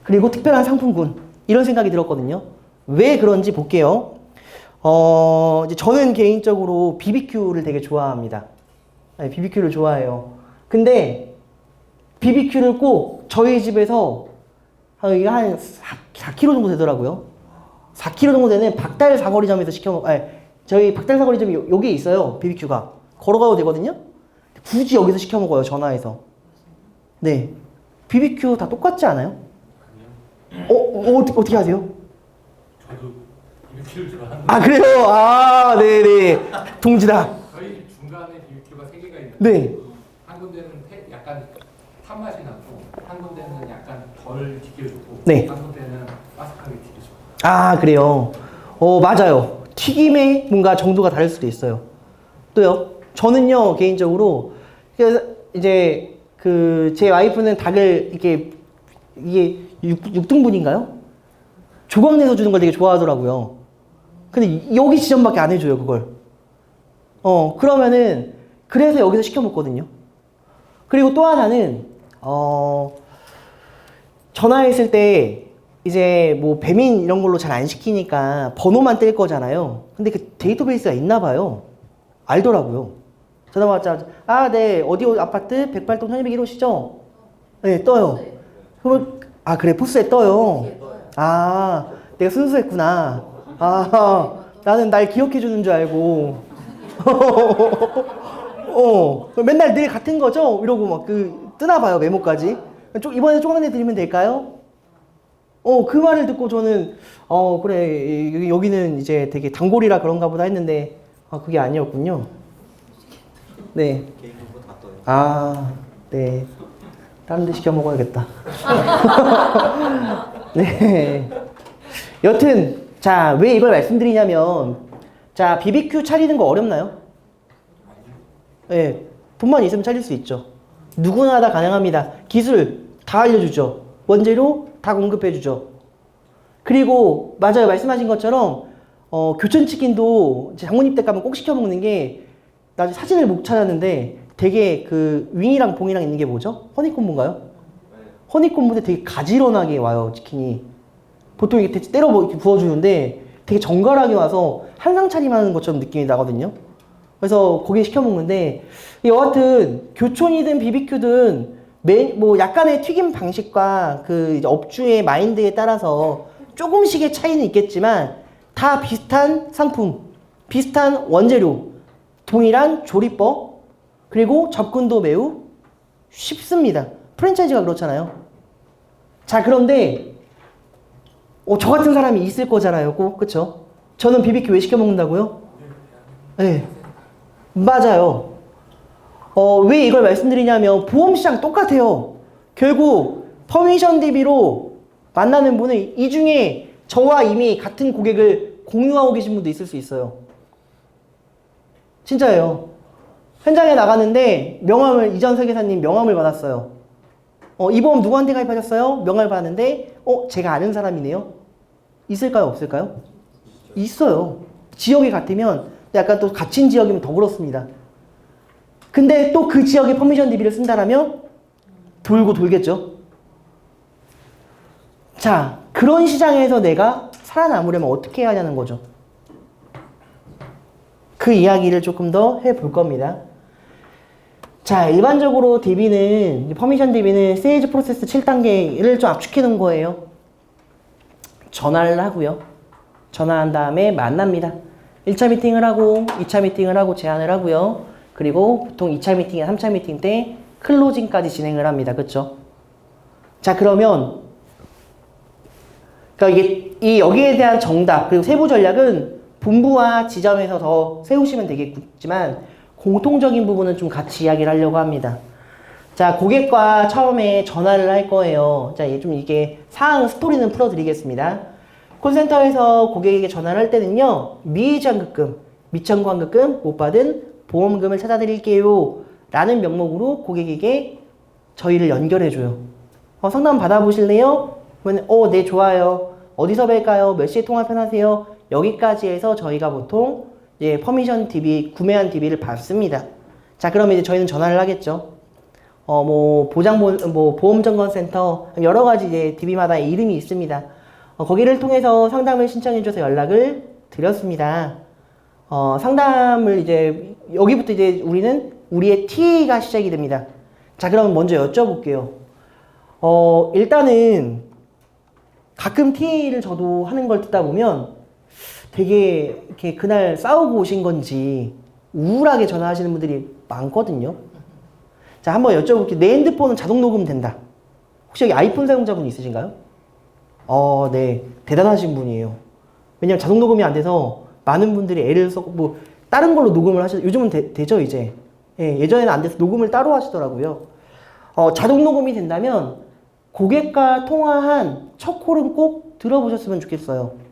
그리고 특별한 상품군, 이런 생각이 들었거든요. 왜 그런지 볼게요. 이제 저는 개인적으로 BBQ를 되게 좋아합니다. 네, BBQ를 좋아해요. 근데 BBQ를 꼭 저희 집에서 이게 한 4kg 정도 되더라고요. 4kg 정도 되는 박달 사거리점에서 저희 박달 사거리점이 여기에 있어요. BBQ가 걸어가도 되거든요. 굳이 여기서 시켜 먹어요. 전화해서. 네, BBQ 다 똑같지 않아요? 어떻게 하세요? 저도 BBQ를 좋아하는데. 아, 그래요? 아, 네네. 동지다. 저희 중간에 BBQ가 3개가 있는데 네. 한 군데는 약간 탄맛이 나고 한 군데는 약간 덜 튀겨주고 네. 한 군데는 바삭하게 튀겨주고. 아, 그래요? 맞아요. 튀김의 뭔가 정도가 다를 수도 있어요. 또요? 저는요, 개인적으로, 그래서 이제, 제 와이프는 닭을 이게 6등분인가요? 조각내서 주는 걸 되게 좋아하더라고요. 근데 여기 지점밖에 안 해줘요, 그걸. 그러면은, 그래서 여기서 시켜 먹거든요. 그리고 또 하나는, 전화했을 때, 이제 뭐 배민 이런 걸로 잘 안 시키니까 번호만 뜰 거잖아요. 근데 그 데이터베이스가 있나 봐요. 알더라고요. 전화 받자마자, 아, 네, 어디 아파트 108동 1201호시죠? 네, 떠요. 그러면, 아, 그래, 포스에 떠요. 아, 내가 순수했구나. 아, 나는 날 기억해 주는 줄 알고. 맨날 늘 같은 거죠? 이러고 막 뜨나 봐요, 메모까지. 이번에 조각내 드리면 될까요? 그 말을 듣고 저는, 그래, 여기는 이제 되게 단골이라 그런가 보다 했는데, 그게 아니었군요. 네. 개인정보 다 떠요. 아, 네. 다른 데 시켜 먹어야겠다. 네. 여튼, 자, 왜 이걸 말씀드리냐면, 자, BBQ 차리는 거 어렵나요? 예, 돈만 있으면 차릴 수 있죠. 누구나 다 가능합니다. 기술 다 알려주죠. 원재료 다 공급해주죠. 그리고 맞아요, 말씀하신 것처럼 교촌치킨도 장모님 댁 가면 꼭 시켜 먹는 게, 나중에 사진을 못 찾았는데 되게 그 윙이랑 봉이랑 있는 게 뭐죠? 허니콤보인가요? 허니콤보인데 되게 가지런하게 와요, 치킨이. 보통 이렇게 때려 이렇게 부어주는데 되게 정갈하게 와서 한상 차림하는 것처럼 느낌이 나거든요. 그래서 거기 시켜 먹는데, 여하튼 교촌이든 BBQ든 뭐 약간의 튀김 방식과 그 이제 업주의 마인드에 따라서 조금씩의 차이는 있겠지만 다 비슷한 상품, 비슷한 원재료, 동일한 조리법, 그리고 접근도 매우 쉽습니다. 프랜차이즈가 그렇잖아요. 자, 그런데 저 같은 사람이 있을 거잖아요, 꼭. 그쵸? 저는 BBQ 왜 시켜 먹는다고요? 네, 맞아요. 왜 이걸 말씀드리냐면 보험시장 똑같아요. 결국 퍼미션 DB로 만나는 분은 이 중에 저와 이미 같은 고객을 공유하고 계신 분도 있을 수 있어요. 진짜예요. 현장에 나가는데 명함을, 이전 설계사님 명함을 받았어요. 이 보험 누구한테 가입하셨어요? 명함을 받았는데 제가 아는 사람이네요. 있을까요? 없을까요? 있어요. 지역이 같으면, 약간 또 갇힌 지역이면 더 그렇습니다. 근데 또 그 지역에 퍼미션 DB를 쓴다라면 돌고 돌겠죠. 자, 그런 시장에서 내가 살아남으려면 어떻게 해야 하냐는 거죠. 그 이야기를 조금 더 해볼 겁니다. 자, 일반적으로 DB는, 퍼미션 DB는 세일즈 프로세스 7단계를 좀 압축해 놓은 거예요. 전화를 하고요. 전화한 다음에 만납니다. 1차 미팅을 하고 2차 미팅을 하고 제안을 하고요. 그리고 보통 2차 미팅, 3차 미팅 때 클로징까지 진행을 합니다. 그쵸? 자, 그러면 그러니까 이게 여기에 대한 정답 그리고 세부 전략은 본부와 지점에서 더 세우시면 되겠지만 공통적인 부분은 좀 같이 이야기를 하려고 합니다. 자, 고객과 처음에 전화를 할 거예요. 자, 좀 이게 상황 스토리는 풀어드리겠습니다. 콜센터에서 고객에게 전화를 할 때는요, 미지환급금, 미청구 환급금 못 받은 보험금을 찾아드릴게요 라는 명목으로 고객에게 저희를 연결해줘요. 상담 받아보실래요? 그러면 네, 좋아요. 어디서 뵐까요? 몇 시에 통화 편하세요? 여기까지 해서 저희가 보통 퍼미션 DB, 구매한 DB를 받습니다. 자, 그러면 이제 저희는 전화를 하겠죠. 보험점검센터, 여러 가지 이제 DB마다 이름이 있습니다. 거기를 통해서 상담을 신청해줘서 연락을 드렸습니다. 상담을 이제, 여기부터 이제 우리의 T가 시작이 됩니다. 자, 그럼 먼저 여쭤볼게요. 일단은 가끔 TA를 저도 하는 걸 듣다 보면 되게 이렇게 그날 싸우고 오신 건지 우울하게 전화하시는 분들이 많거든요. 자, 한번 여쭤볼게요. 내 핸드폰은 자동 녹음 된다. 혹시 여기 아이폰 사용자분 있으신가요? 네. 대단하신 분이에요. 왜냐면 자동 녹음이 안 돼서 많은 분들이 애를 써고 다른 걸로 녹음을 요즘은 되죠, 이제. 예, 예전에는 안 돼서 녹음을 따로 하시더라고요. 자동 녹음이 된다면 고객과 통화한 첫 콜은 꼭 들어보셨으면 좋겠어요.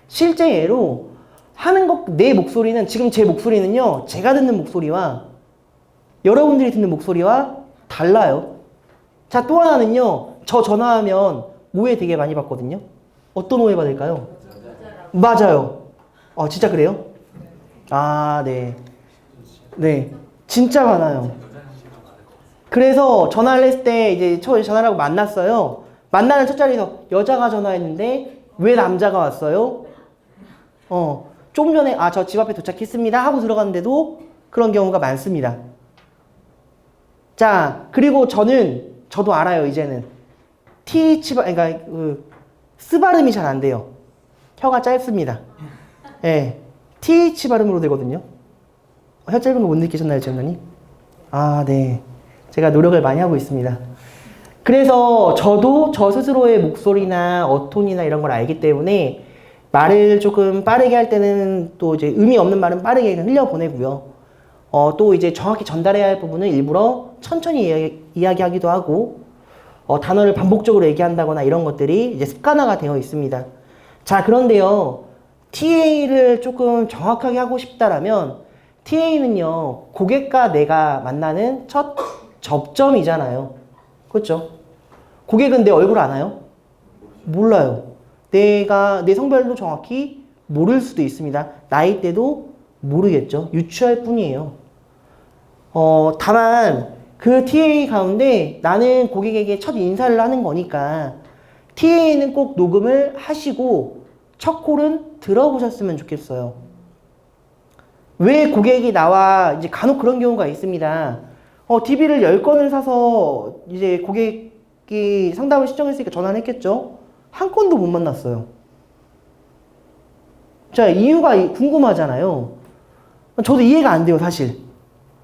실제 예로 내 목소리는, 지금 제 목소리는요, 제가 듣는 목소리와 여러분들이 듣는 목소리와 달라요. 자, 또 하나는요, 저 전화하면 오해 되게 많이 받거든요. 어떤 오해 받을까요? 맞아요. 진짜 그래요? 아, 네. 네. 진짜 많아요. 그래서 전화를 했을 때 이제 전화를 하고 만났어요. 만나는 첫 자리에서 여자가 전화했는데 왜 남자가 왔어요? 조금 전에 저 집 앞에 도착했습니다 하고 들어갔는데도 그런 경우가 많습니다. 자, 그리고 저도 알아요, 이제는. 그러니까 스 발음이 잘 안 돼요. 혀가 짧습니다. 예. TH 발음으로 되거든요. 혀 짧은 거 못 느끼셨나요, 지원장님? 네. 제가 노력을 많이 하고 있습니다. 그래서 저도 저 스스로의 목소리나 어톤이나 이런 걸 알기 때문에 말을 조금 빠르게 할 때는 또 이제 의미 없는 말은 빠르게 흘려보내고요. 또 이제 정확히 전달해야 할 부분은 일부러 천천히 이야기하기도 하고, 단어를 반복적으로 얘기한다거나 이런 것들이 이제 습관화가 되어 있습니다. 자, 그런데요. TA를 조금 정확하게 하고 싶다라면 TA는요, 고객과 내가 만나는 첫 접점이잖아요. 그렇죠? 고객은 내 얼굴 아나요? 몰라요. 내가 내 성별도 정확히 모를 수도 있습니다. 나이대도 모르겠죠. 유추할 뿐이에요. 다만 그 TA 가운데 나는 고객에게 첫 인사를 하는 거니까 TA는 꼭 녹음을 하시고 첫 콜은 들어보셨으면 좋겠어요. 왜 고객이 나와 이제 간혹 그런 경우가 있습니다. DB를 10건을 사서 이제 고객이 상담을 신청했으니까 전화를 했겠죠. 한 건도 못 만났어요. 자, 이유가 궁금하잖아요. 저도 이해가 안 돼요, 사실.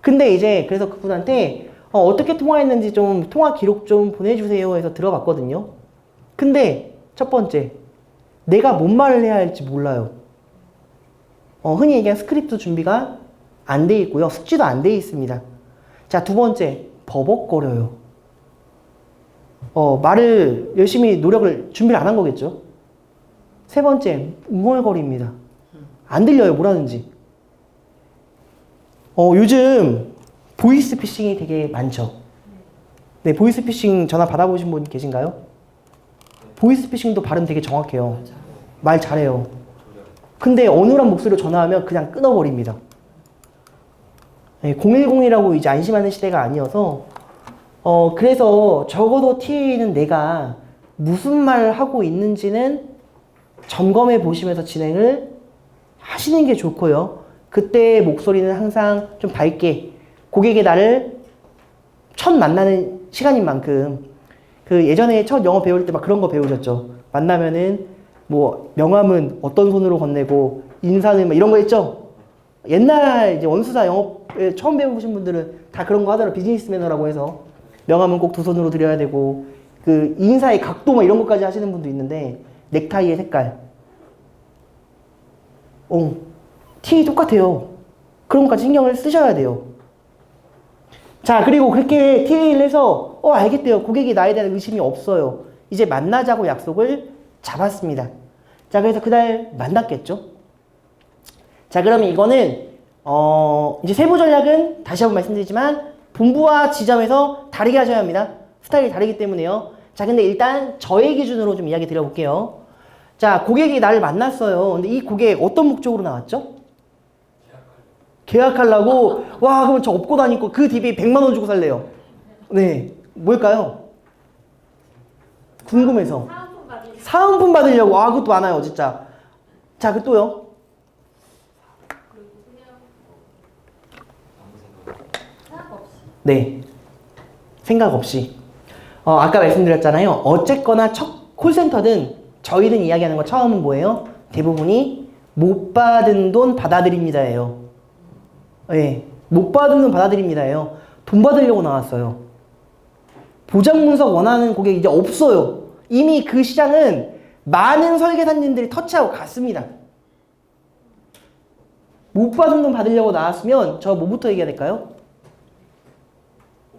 근데 이제 그래서 그분한테 어떻게 통화했는지 좀 통화 기록 좀 보내주세요 해서 들어봤거든요. 근데 첫 번째, 내가 뭔 말을 해야 할지 몰라요. 흔히 얘기하는 스크립트 준비가 안 돼 있고요. 숙지도 안 돼 있습니다. 자, 두 번째, 버벅거려요. 말을 열심히 준비를 안 한 거겠죠. 세 번째, 웅얼거립니다. 안 들려요, 뭐라는지. 요즘 보이스피싱이 되게 많죠. 네, 보이스피싱 전화 받아보신 분 계신가요? 보이스피싱도 발음 되게 정확해요. 말 잘해요. 근데 어눌한 목소리로 전화하면 그냥 끊어버립니다. 네, 010이라고 이제 안심하는 시대가 아니어서 그래서 적어도 TA는 내가 무슨 말을 하고 있는지는 점검해 보시면서 진행을 하시는 게 좋고요. 그때 목소리는 항상 좀 밝게 고객이 나를 첫 만나는 시간인 만큼 그 예전에 첫 영어 배울 때 막 그런 거 배우셨죠. 만나면은 뭐 명함은 어떤 손으로 건네고 인사는 막 이런 거 있죠. 옛날 이제 원수사 영어 처음 배우신 분들은 다 그런 거 하더라고요. 비즈니스 매너라고 해서 명함은 꼭 두 손으로 드려야 되고 그 인사의 각도 막 이런 것까지 하시는 분도 있는데 넥타이의 색깔 티 똑같아요. 그런 것까지 신경을 쓰셔야 돼요. 자, 그리고 그렇게 TA를 해서 알겠대요. 고객이 나에 대한 의심이 없어요. 이제 만나자고 약속을 잡았습니다. 자, 그래서 그날 만났겠죠. 자, 그러면 이거는 이제 세부 전략은 다시 한번 말씀드리지만 본부와 지점에서 다르게 하셔야 합니다. 스타일이 다르기 때문에요. 자, 근데 일단 저의 기준으로 좀 이야기 드려볼게요. 자, 고객이 나를 만났어요. 근데 이 고객 어떤 목적으로 나왔죠? 계약하려고. 와, 그럼 저 업고 다니고 그 DB 100만 원 주고 살래요. 네, 뭘까요? 궁금해서. 사은품 받으려고. 그것도 많아요, 진짜. 자, 그 또요. 네, 생각 없이. 아까 말씀드렸잖아요. 어쨌거나 첫 콜센터든 저희는 이야기하는 거 처음은 뭐예요? 대부분이 못 받은 돈 받아들입니다예요. 네, 못 받은 돈 받아들입니다예요. 돈 받으려고 나왔어요. 보장 문석 원하는 고객 이제 없어요. 이미 그 시장은 많은 설계사님들이 터치하고 갔습니다. 못 받은 돈 받으려고 나왔으면 저 뭐부터 얘기해야 될까요?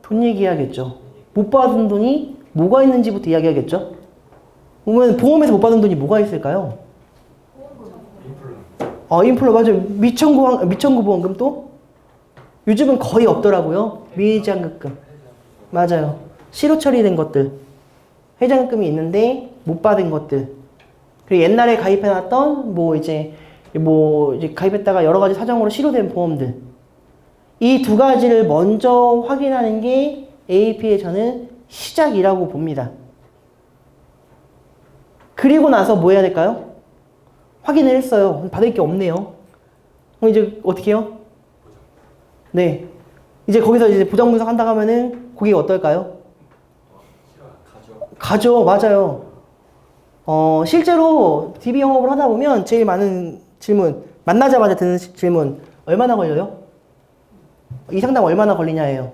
돈 얘기해야겠죠. 못 받은 돈이 뭐가 있는지부터 이야기해야겠죠. 그러면 보험에서 못 받은 돈이 뭐가 있을까요? 인플라 맞아요. 미청구 보험금 또? 요즘은 거의 없더라고요. 미해지환급금. 맞아요. 실효 처리된 것들. 회장급금이 있는데 못 받은 것들. 그리고 옛날에 가입해놨던 이제 가입했다가 여러 가지 사정으로 실효된 보험들. 이 두 가지를 먼저 확인하는 게 AAP의 저는 시작이라고 봅니다. 그리고 나서 뭐 해야 될까요? 확인을 했어요. 받을 게 없네요. 그럼 이제 어떻게 해요? 네. 이제 거기서 이제 보장 분석 한다고 하면은 고객이 어떨까요? 가죠. 맞아요. 실제로 DB 영업을 하다 보면 제일 많은 질문, 만나자마자 드는 질문, 얼마나 걸려요? 이 상담 얼마나 걸리냐예요.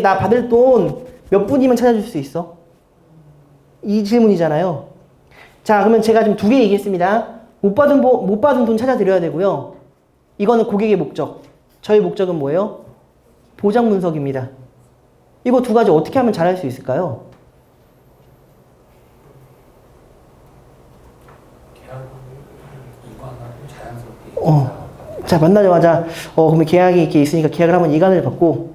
나 받을 돈 몇 분이면 찾아줄 수 있어? 이 질문이잖아요. 자, 그러면 제가 지금 두 개 얘기했습니다. 못 받은 돈 찾아드려야 되고요. 이거는 고객의 목적. 저희 목적은 뭐예요? 보장 분석입니다. 이거 두 가지 어떻게 하면 잘할 수 있을까요? 자, 만나자마자, 그러면 계약이 이렇게 있으니까 계약을 한번 이관을 받고,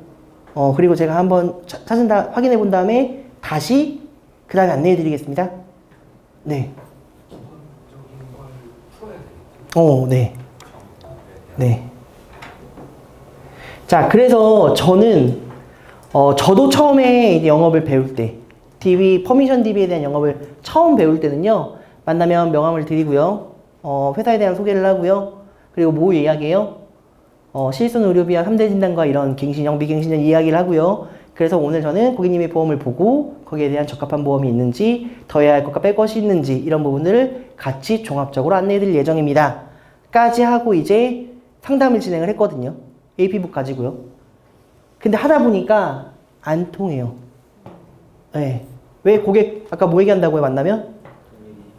그리고 제가 한번 확인해 본 다음에 다시 그 다음에 안내해 드리겠습니다. 네. 기본적인 걸 풀어야 되겠죠. 네. 네. 자, 그래서 저는, 저도 처음에 이제 영업을 배울 때, 퍼미션 DB에 대한 영업을 처음 배울 때는요, 만나면 명함을 드리고요, 회사에 대한 소개를 하고요, 그리고 뭐 이야기해요? 실손 의료비와 3대 진단과 이런 갱신형, 비갱신형 이야기를 하고요. 그래서 오늘 저는 고객님의 보험을 보고 거기에 대한 적합한 보험이 있는지, 더 해야 할 것과 뺄 것이 있는지 이런 부분을 같이 종합적으로 안내해 드릴 예정입니다. 까지 하고 이제 상담을 진행을 했거든요. AP북 가지고요. 근데 하다 보니까 안 통해요. 네. 왜 고객 아까 뭐 얘기한다고요, 만나면?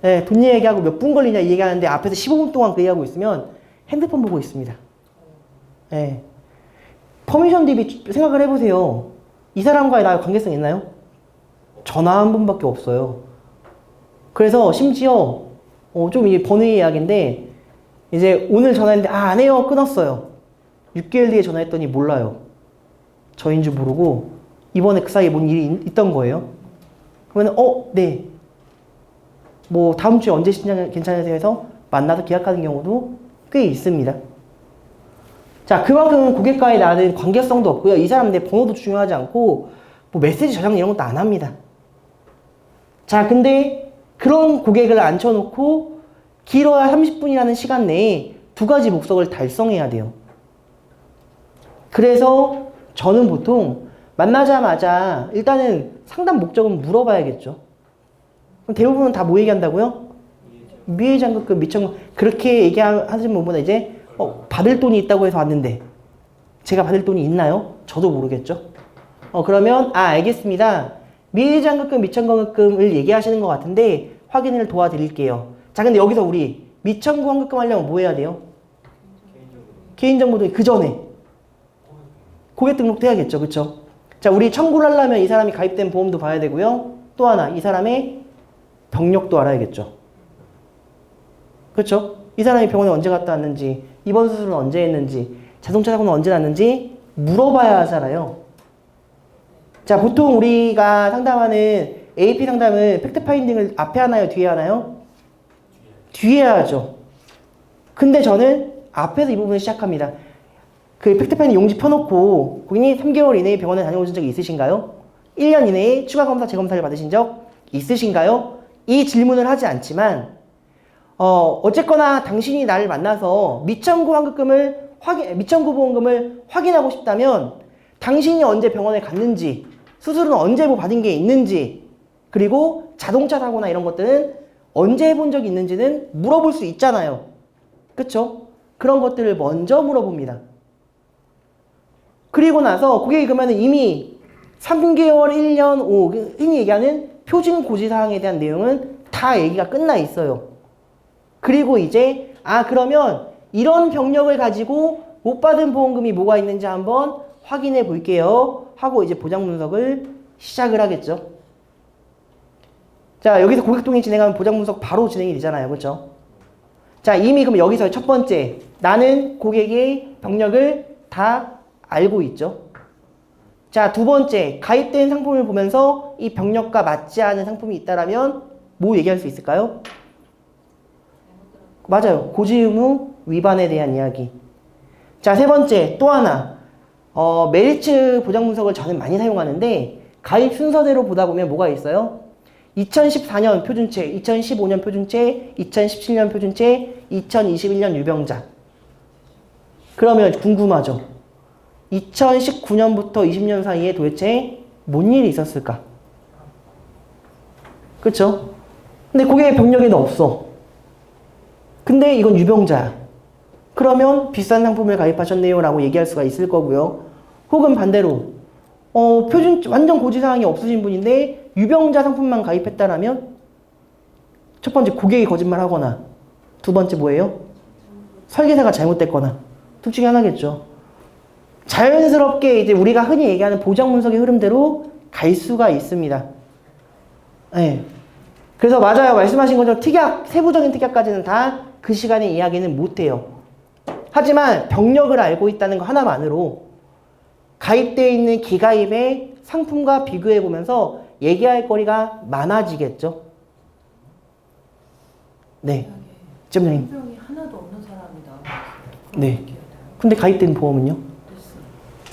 네, 돈 얘기하고 몇 분 걸리냐 이 얘기하는데 앞에서 15분 동안 그 얘기하고 있으면 핸드폰 보고 있습니다. 네. 퍼미션 DB 생각을 해보세요. 이 사람과의 나의 관계성 있나요? 전화 한 번밖에 없어요. 그래서 심지어 좀 이게 번외 이야기인데 이제 오늘 전화했는데 안 해요. 끊었어요. 6개월 뒤에 전화했더니 몰라요. 저인 줄 모르고 이번에 그 사이에 뭔 일이 있던 거예요. 그러면 네. 뭐 다음 주에 언제 괜찮으세요 해서 만나서 계약하는 경우도 꽤 있습니다. 자, 그만큼 고객과의 나는 관계성도 없고요. 이 사람 내 번호도 중요하지 않고 뭐 메시지 저장 이런 것도 안 합니다. 자, 근데 그런 고객을 앉혀놓고 길어야 30분이라는 시간 내에 두 가지 목적을 달성해야 돼요. 그래서 저는 보통 만나자마자 일단은 상담 목적은 물어봐야겠죠. 그럼 대부분은 다 뭐 얘기한다고요? 미해장급금 미천금 그렇게 얘기하시는 분보다 이제 받을 돈이 있다고 해서 왔는데 제가 받을 돈이 있나요? 저도 모르겠죠. 그러면 알겠습니다. 미해장급금 미천금을 얘기하시는 것 같은데 확인을 도와드릴게요. 자, 근데 여기서 우리 미천금 환급금 하려면 뭐 해야 돼요? 개인정보 등록 그 전에 고객 등록도 해야겠죠. 그쵸? 자, 우리 청구를 하려면 이 사람이 가입된 보험도 봐야 되고요. 또 하나, 이 사람의 병력도 알아야겠죠. 그쵸? 이 사람이 병원에 언제 갔다 왔는지, 입원 수술은 언제 했는지, 자동차 사고는 언제 났는지 물어봐야 하잖아요. 자, 보통 우리가 상담하는 AP 상담은 팩트 파인딩을 앞에 하나요? 뒤에 하나요? 뒤에 하죠. 근데 저는 앞에서 이 부분을 시작합니다. 그 팩트 파인딩 용지 펴놓고 고객님 3개월 이내에 병원에 다녀오신 적이 있으신가요? 1년 이내에 추가 검사, 재검사를 받으신 적 있으신가요? 이 질문을 하지 않지만 어쨌거나 당신이 나를 만나서 미천구 보험금을 확인하고 싶다면 당신이 언제 병원에 갔는지, 수술은 언제 뭐 받은 게 있는지, 그리고 자동차 사고나 이런 것들은 언제 해본 적이 있는지는 물어볼 수 있잖아요. 그쵸? 그런 것들을 먼저 물어봅니다. 그리고 나서 고객이 그러면 이미 3개월, 1년, 5, 흔히 얘기하는 표준 고지사항에 대한 내용은 다 얘기가 끝나 있어요. 그리고 이제 그러면 이런 병력을 가지고 못 받은 보험금이 뭐가 있는지 한번 확인해 볼게요 하고 이제 보장 분석을 시작을 하겠죠. 자, 여기서 고객 통해 진행하면 보장 분석 바로 진행이 되잖아요. 그렇죠? 자, 이미 그럼 여기서 첫 번째, 나는 고객의 병력을 다 알고 있죠. 자, 두 번째, 가입된 상품을 보면서 이 병력과 맞지 않은 상품이 있다라면 뭐 얘기할 수 있을까요? 맞아요. 고지 의무 위반에 대한 이야기. 자, 세 번째, 또 하나. 메리츠 보장 분석을 저는 많이 사용하는데 가입 순서대로 보다 보면 뭐가 있어요? 2014년 표준체, 2015년 표준체, 2017년 표준체, 2021년 유병자. 그러면 궁금하죠? 2019년부터 20년 사이에 도대체 뭔 일이 있었을까? 그쵸? 근데 고객의 병력에는 없어. 근데 이건 유병자야. 그러면 비싼 상품을 가입하셨네요 라고 얘기할 수가 있을 거고요. 혹은 반대로 완전 고지사항이 없으신 분인데 유병자 상품만 가입했다라면 첫 번째 고객이 거짓말하거나 두 번째 뭐예요? 설계사가 잘못됐거나 둘 중에 하나겠죠. 자연스럽게 이제 우리가 흔히 얘기하는 보장 분석의 흐름대로 갈 수가 있습니다. 네. 그래서 맞아요. 말씀하신 것처럼 특약, 세부적인 특약까지는 다 그 시간에 이야기는 못해요. 하지만 병력을 알고 있다는 거 하나만으로 가입되어 있는 기가입의 상품과 비교해 보면서 얘기할 거리가 많아지겠죠. 네. 점장님. 병이 하나도 없는 사람이다. 네. 근데 가입된 보험은요?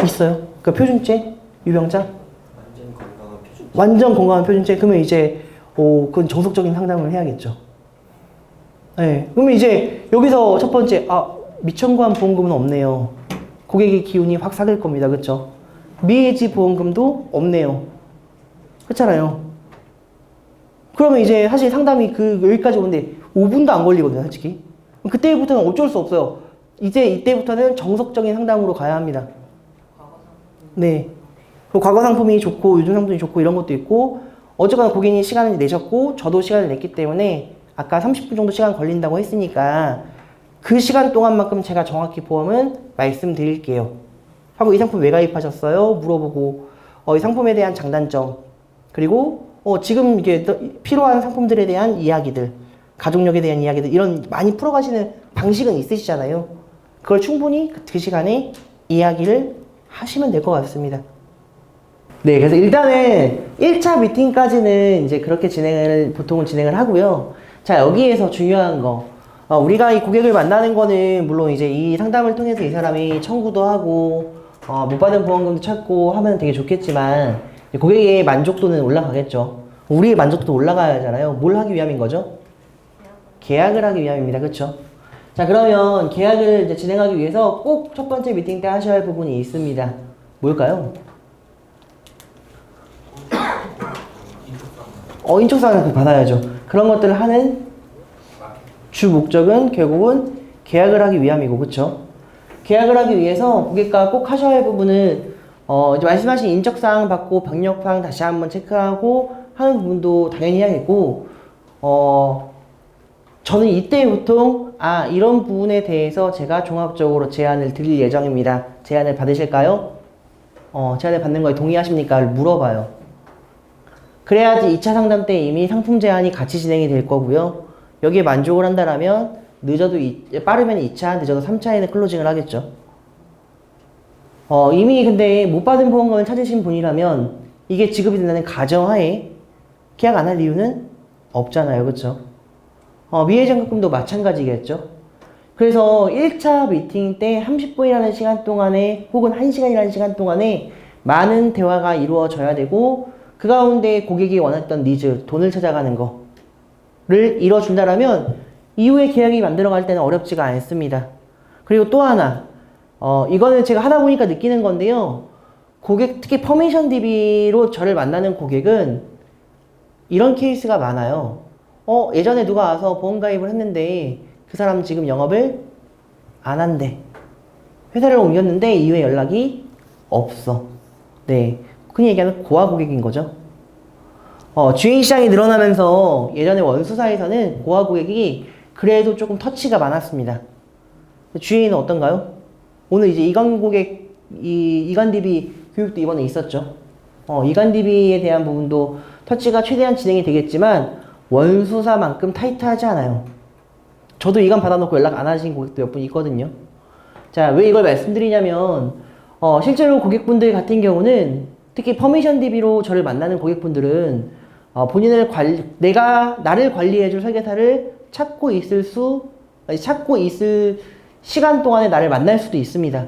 있어요. 그 표준제 유병자? 완전 건강한 표준. 완전 건강한 표준제. 그러면 이제 그건 정석적인 상담을 해야겠죠. 네. 그러면 이제 여기서 첫 번째 미청구한 보험금은 없네요. 고객의 기운이 확 사길 겁니다. 그렇죠? 미해지 보험금도 없네요. 그렇잖아요. 그러면 이제 사실 상담이 여기까지 오는데 5분도 안 걸리거든요. 솔직히. 그때부터는 어쩔 수 없어요. 이제 이때부터는 정석적인 상담으로 가야 합니다. 네. 그리고 과거 상품이 좋고 요즘 상품이 좋고 이런 것도 있고 어쨌거나 고객이 시간을 내셨고 저도 시간을 냈기 때문에 아까 30분 정도 시간 걸린다고 했으니까 그 시간 동안만큼 제가 정확히 보험은 말씀드릴게요. 하고 이 상품 왜 가입하셨어요? 물어보고 이 상품에 대한 장단점 그리고 지금 이게 필요한 상품들에 대한 이야기들 가족력에 대한 이야기들 이런 많이 풀어가시는 방식은 있으시잖아요. 그걸 충분히 그 시간에 이야기를 하시면 될 것 같습니다. 네, 그래서 일단은 1차 미팅까지는 이제 그렇게 보통은 진행을 하고요. 자, 여기에서 중요한 거. 우리가 이 고객을 만나는 거는 물론 이제 이 상담을 통해서 이 사람이 청구도 하고, 못 받은 보험금도 찾고 하면 되게 좋겠지만, 고객의 만족도는 올라가겠죠. 우리의 만족도도 올라가야 하잖아요. 뭘 하기 위함인 거죠? 계약을 하기 위함입니다. 그렇죠? 자, 그러면 계약을 이제 진행하기 위해서 꼭 첫 번째 미팅 때 하셔야 할 부분이 있습니다. 뭘까요? 인적사항을 받아야죠. 그런 것들을 하는 주 목적은 결국은 계약을 하기 위함이고, 그쵸? 계약을 하기 위해서 고객과 꼭 하셔야 할 부분은, 이제 말씀하신 인적사항 받고 병력사항 다시 한번 체크하고 하는 부분도 당연히 해야겠고, 저는 이때 보통, 이런 부분에 대해서 제가 종합적으로 제안을 드릴 예정입니다. 제안을 받으실까요? 제안을 받는 거에 동의하십니까? 물어봐요. 그래야지 2차 상담 때 이미 상품 제안이 같이 진행이 될 거고요. 여기에 만족을 한다라면 빠르면 2차, 늦어도 3차에는 클로징을 하겠죠. 이미 근데 못 받은 보험금을 찾으신 분이라면 이게 지급이 된다는 가정하에 계약 안 할 이유는 없잖아요. 그쵸? 미해장급금도 마찬가지겠죠. 그래서 1차 미팅 때 30분이라는 시간 동안에 혹은 1시간이라는 시간 동안에 많은 대화가 이루어져야 되고 그 가운데 고객이 원했던 니즈, 돈을 찾아가는 거를 이뤄준다라면 이후에 계약이 만들어갈 때는 어렵지가 않습니다. 그리고 또 하나, 이거는 제가 하다 보니까 느끼는 건데요. 특히 퍼미션 DB로 저를 만나는 고객은 이런 케이스가 많아요. 예전에 누가 와서 보험 가입을 했는데 그 사람 지금 영업을 안 한대. 회사를 옮겼는데 이후에 연락이 없어. 네. 흔히 얘기하는 고아 고객인 거죠. 주인 시장이 늘어나면서 예전에 원수사에서는 고아 고객이 그래도 조금 터치가 많았습니다. 주인은 어떤가요? 오늘 이제 이관 고객, 이관 DB 교육도 이번에 있었죠. 이관 DB에 대한 부분도 터치가 최대한 진행이 되겠지만 원수사만큼 타이트하지 않아요. 저도 이관 받아놓고 연락 안 하신 고객도 몇 분 있거든요. 자, 왜 이걸 말씀드리냐면 실제로 고객분들 같은 경우는 특히 퍼미션 DB로 저를 만나는 고객분들은 나를 관리해줄 설계사를 찾고 있을 시간 동안에 나를 만날 수도 있습니다.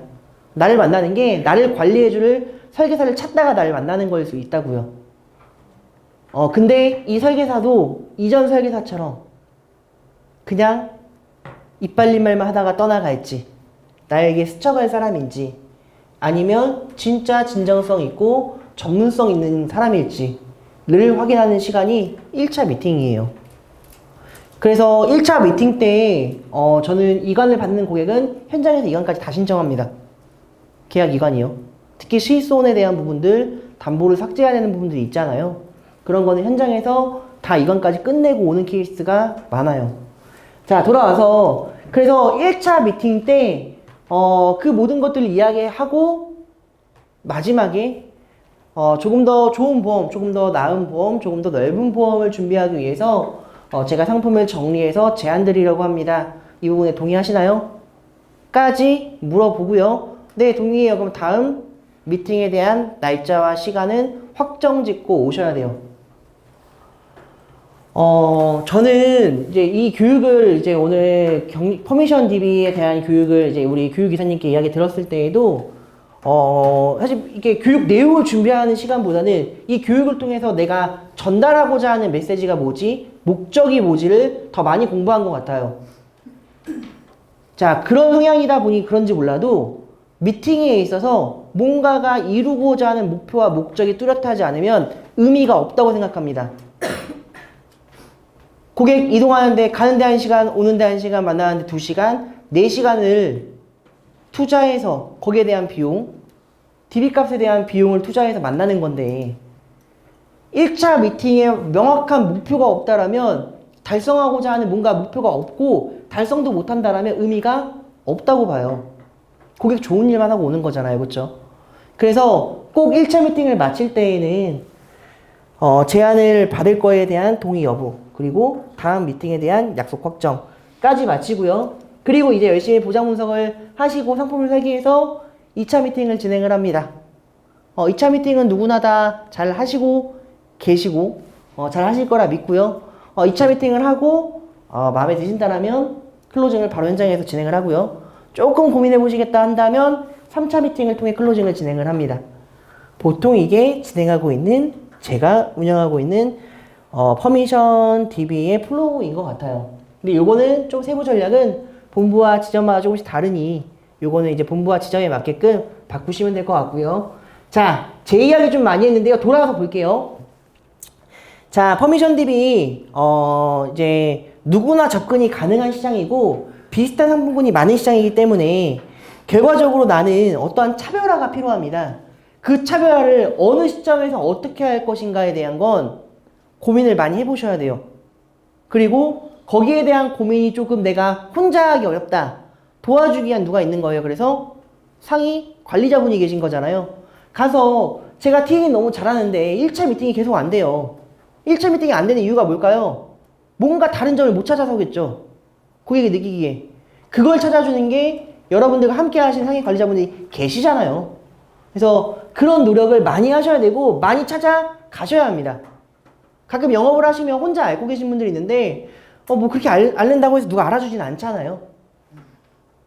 나를 만나는 게 나를 관리해줄 설계사를 찾다가 나를 만나는 거일 수 있다고요. 근데 이 설계사도 이전 설계사처럼 그냥 이빨린 말만 하다가 떠나갈지 나에게 스쳐갈 사람인지 아니면 진짜 진정성 있고 전문성 있는 사람일지를 확인하는 시간이 1차 미팅이에요. 그래서 1차 미팅 때 저는 이관을 받는 고객은 현장에서 이관까지 다 신청합니다. 계약 이관이요. 특히 실손에 대한 부분들, 담보를 삭제해야 되는 부분들이 있잖아요. 그런 거는 현장에서 다 이관까지 끝내고 오는 케이스가 많아요. 자, 돌아와서 그래서 1차 미팅 때 그 모든 것들을 이야기하고 마지막에 조금 더 좋은 보험, 조금 더 나은 보험, 조금 더 넓은 보험을 준비하기 위해서 제가 상품을 정리해서 제안 드리려고 합니다. 이 부분에 동의하시나요? 까지 물어보고요. 네, 동의해요. 그럼 다음 미팅에 대한 날짜와 시간은 확정 짓고 오셔야 돼요. 저는 이제 이 교육을 이제 오늘 퍼미션 DB에 대한 교육을 이제 우리 교육이사님께 이야기 들었을 때에도 사실 이게 교육 내용을 준비하는 시간보다는 이 교육을 통해서 내가 전달하고자 하는 메시지가 뭐지, 목적이 뭐지를 더 많이 공부한 것 같아요. 자, 그런 성향이다 보니 그런지 몰라도 미팅에 있어서 뭔가가 이루고자 하는 목표와 목적이 뚜렷하지 않으면 의미가 없다고 생각합니다. 고객 이동하는데 가는데 1시간, 오는데 1시간, 만나는데 2시간, 4시간을 투자해서 거기에 대한 비용, DB값에 대한 비용을 투자해서 만나는 건데 1차 미팅에 명확한 목표가 없다라면 달성하고자 하는 뭔가 목표가 없고 달성도 못한다라면 의미가 없다고 봐요. 고객 좋은 일만 하고 오는 거잖아요. 그렇죠? 그래서 꼭 1차 미팅을 마칠 때에는 제안을 받을 거에 대한 동의 여부, 그리고 다음 미팅에 대한 약속 확정까지 마치고요. 그리고 이제 열심히 보장 분석을 하시고 상품을 설계해서 2차 미팅을 진행을 합니다. 2차 미팅은 누구나 다 잘 하시고 계시고 잘 하실 거라 믿고요. 2차 미팅을 하고 마음에 드신다면 클로징을 바로 현장에서 진행을 하고요. 조금 고민해 보시겠다 한다면 3차 미팅을 통해 클로징을 진행을 합니다. 보통 이게 진행하고 있는, 제가 운영하고 있는 퍼미션 DB의 플로우인 것 같아요. 근데 요거는 좀 세부 전략은 본부와 지점마다 조금씩 다르니 요거는 이제 본부와 지점에 맞게끔 바꾸시면 될 것 같고요. 자, 제 이야기 좀 많이 했는데요. 돌아가서 볼게요. 자, 퍼미션 DB 이제 누구나 접근이 가능한 시장이고 비슷한 상품군이 많은 시장이기 때문에 결과적으로 나는 어떠한 차별화가 필요합니다. 그 차별화를 어느 시점에서 어떻게 할 것인가에 대한 건 고민을 많이 해보셔야 돼요. 그리고 거기에 대한 고민이 조금 내가 혼자 하기 어렵다, 도와주기 위한 누가 있는 거예요. 그래서 상위 관리자분이 계신 거잖아요. 가서 제가 팅이 너무 잘하는데 1차 미팅이 계속 안 돼요. 1차 미팅이 안 되는 이유가 뭘까요? 뭔가 다른 점을 못 찾아서겠죠. 고객이 느끼기에. 그걸 찾아주는 게 여러분들과 함께 하신 상위 관리자분이 계시잖아요. 그래서 그런 노력을 많이 하셔야 되고 많이 찾아가셔야 합니다. 가끔 영업을 하시면 혼자 알고 계신 분들이 있는데 뭐 그렇게 앓는다고 해서 누가 알아주진 않잖아요.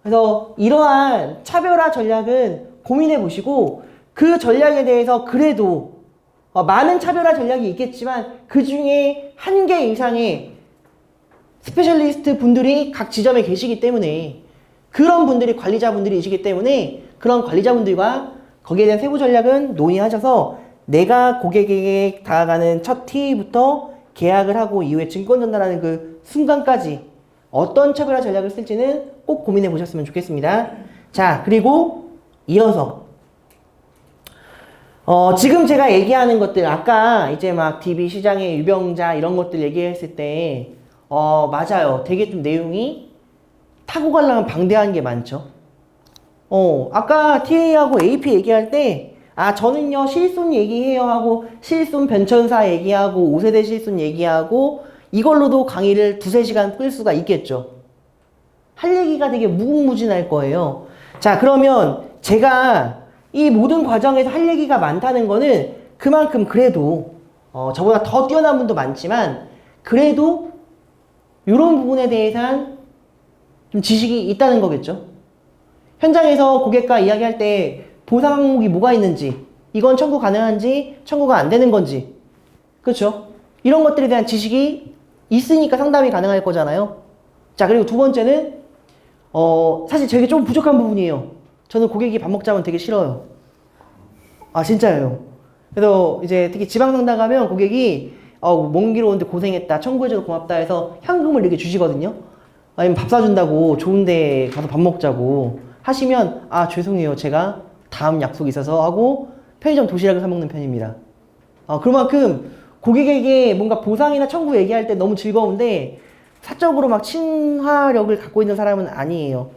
그래서 이러한 차별화 전략은 고민해 보시고 그 전략에 대해서 그래도 많은 차별화 전략이 있겠지만 그 중에 한 개 이상의 스페셜리스트 분들이 각 지점에 계시기 때문에 그런 분들이 관리자분들이시기 때문에 그런 관리자분들과 거기에 대한 세부 전략은 논의하셔서 내가 고객에게 다가가는 첫 TA부터 계약을 하고 이후에 증권 전달하는 그 순간까지 어떤 차별화 전략을 쓸지는 꼭 고민해 보셨으면 좋겠습니다. 자, 그리고 이어서 지금 제가 얘기하는 것들, 아까 이제 막 DB 시장의 유병자 이런 것들 얘기했을 때 맞아요. 되게 좀 내용이 타고 가려면 방대한 게 많죠. 아까 TA하고 AP 얘기할 때 저는요 실손 얘기해요 하고 실손 변천사 얘기하고 5세대 실손 얘기하고 이걸로도 강의를 2-3시간 끌 수가 있겠죠. 할 얘기가 되게 무궁무진할 거예요. 자, 그러면 제가 이 모든 과정에서 할 얘기가 많다는 거는 그만큼 그래도 저보다 더 뛰어난 분도 많지만 그래도 이런 부분에 대해서는 좀 지식이 있다는 거겠죠. 현장에서 고객과 이야기할 때 보상 항목이 뭐가 있는지, 이건 청구 가능한지 청구가 안 되는 건지, 그렇죠? 이런 것들에 대한 지식이 있으니까 상담이 가능할 거잖아요. 자, 그리고 두 번째는 사실 저게 좀 부족한 부분이에요. 저는 고객이 밥 먹자면 되게 싫어요. 진짜예요. 그래서 이제 특히 지방 상담 가면 고객이 먼 길 오는데 고생했다, 청구해줘서 고맙다 해서 현금을 이렇게 주시거든요. 아니면 밥 사준다고 좋은데 가서 밥 먹자고 하시면 죄송해요, 제가 다음 약속이 있어서 하고 편의점 도시락을 사 먹는 편입니다. 그만큼 고객에게 뭔가 보상이나 청구 얘기할 때 너무 즐거운데 사적으로 막 친화력을 갖고 있는 사람은 아니에요.